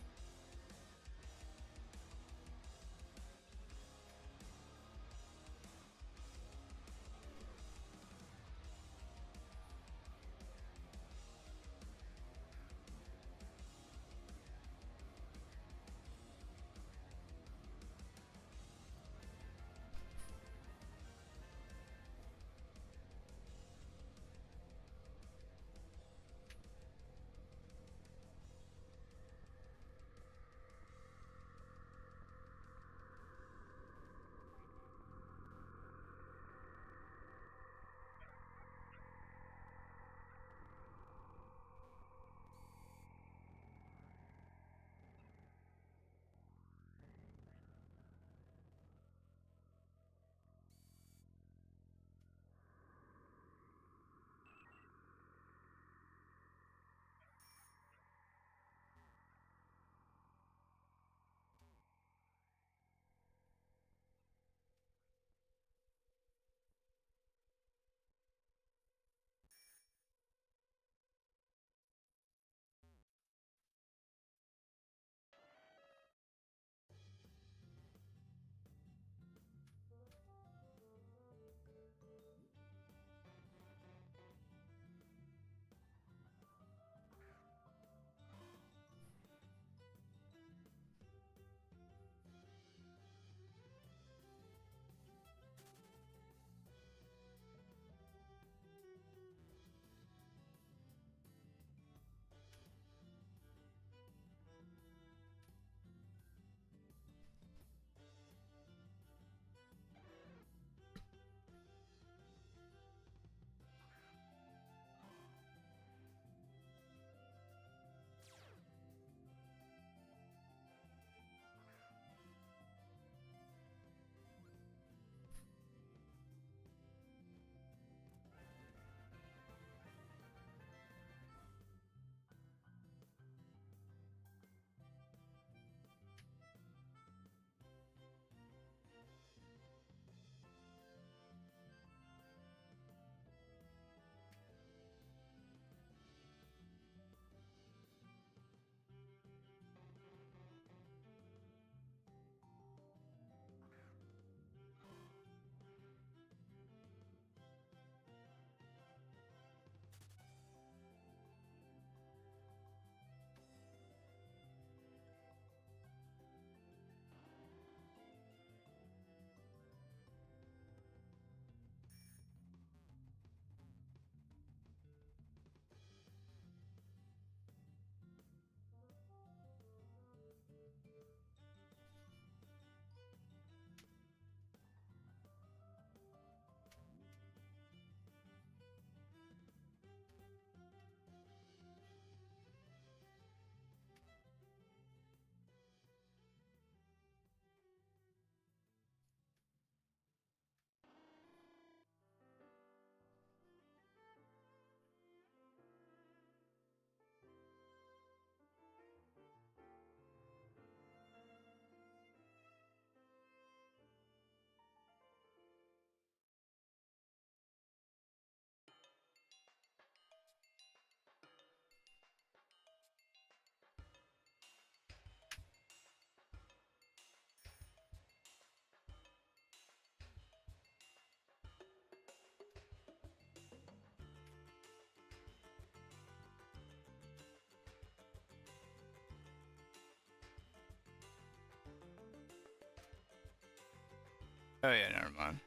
Oh yeah, never mind.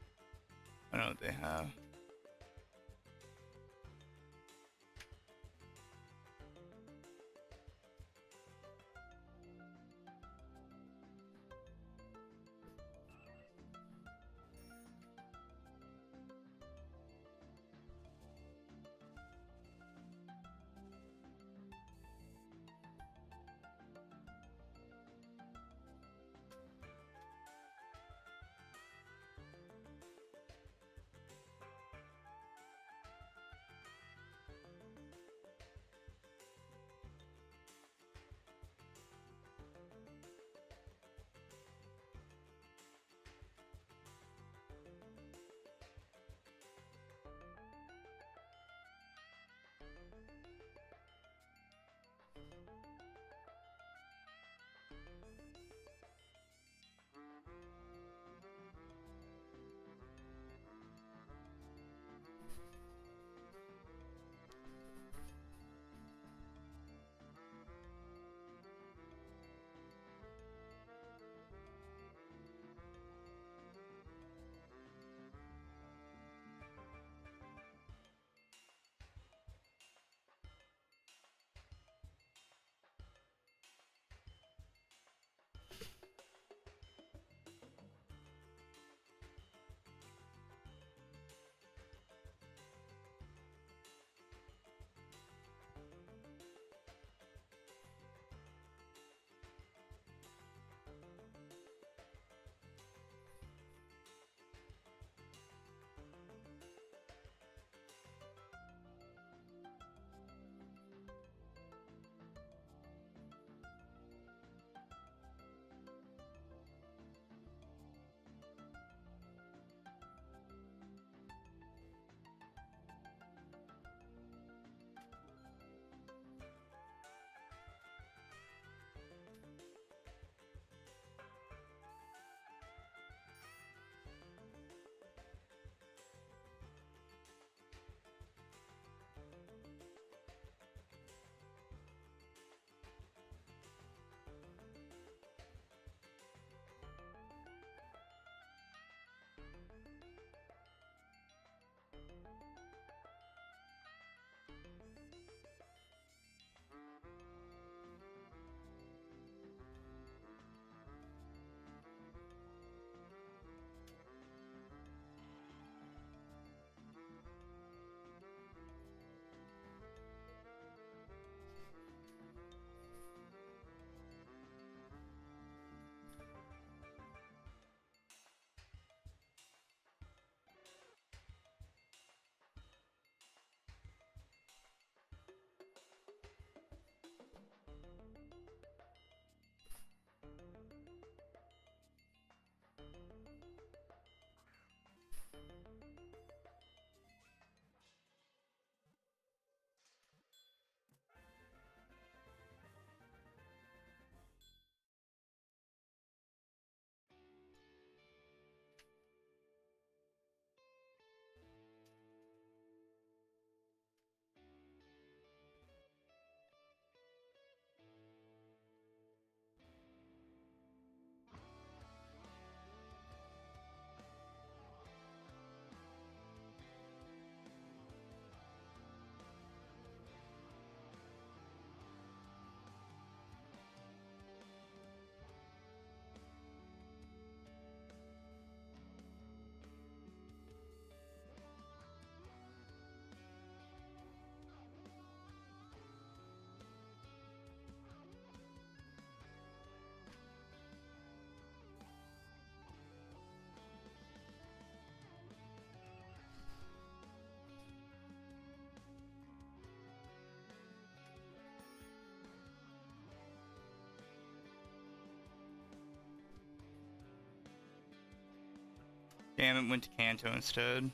I know what they have. Damn, it went to Kanto instead.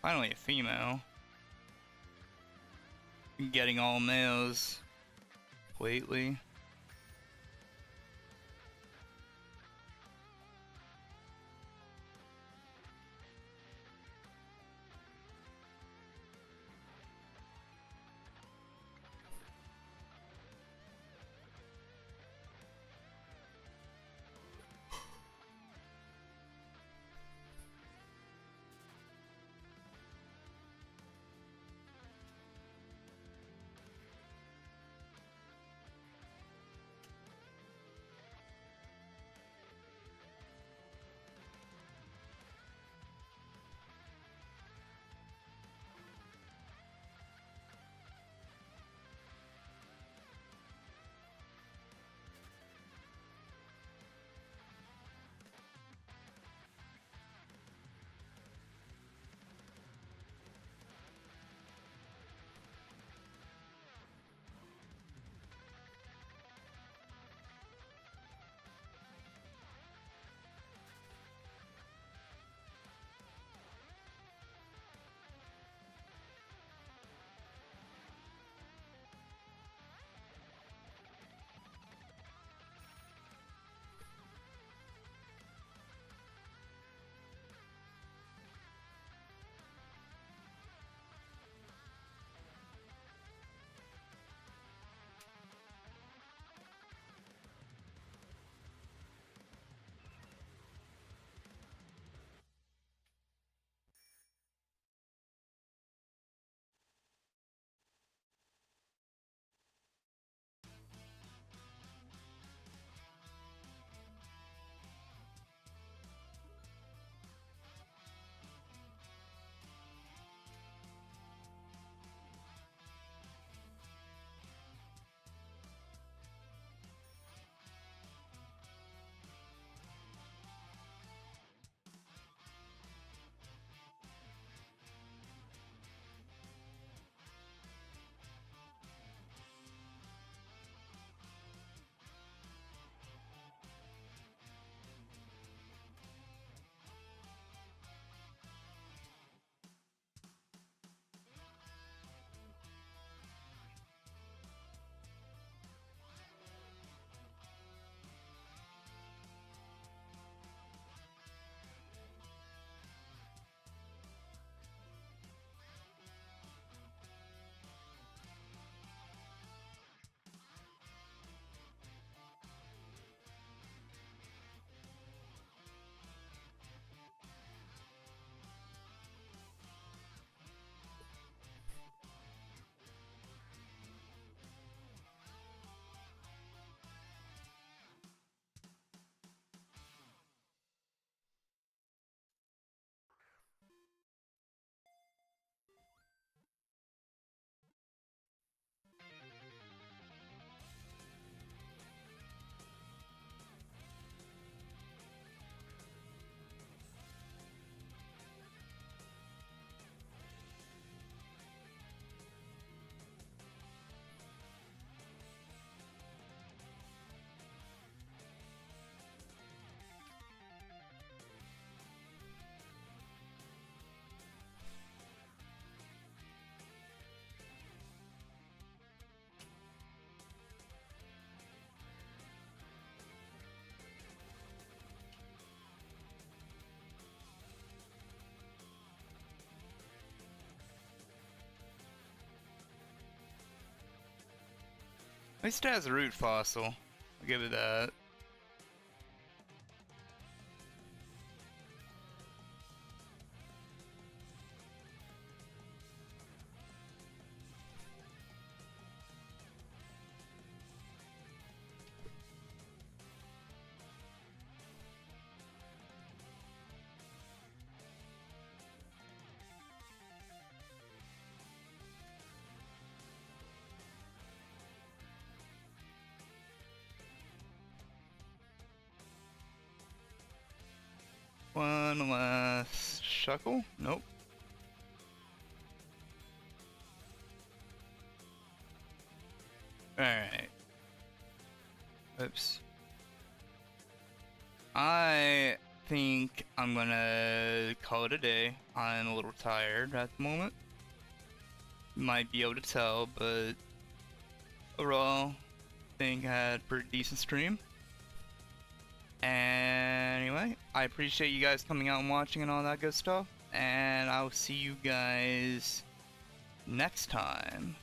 Finally a female. Getting all males lately. At least it has a root fossil. I'll give it that. One last shuckle? Nope. Alright. Oops. I think I'm gonna call it a day. I'm a little tired at the moment. Might be able to tell, but overall, I think I had a pretty decent stream. Anyway, I appreciate you guys coming out and watching and all that good stuff. And I'll see you guys next time.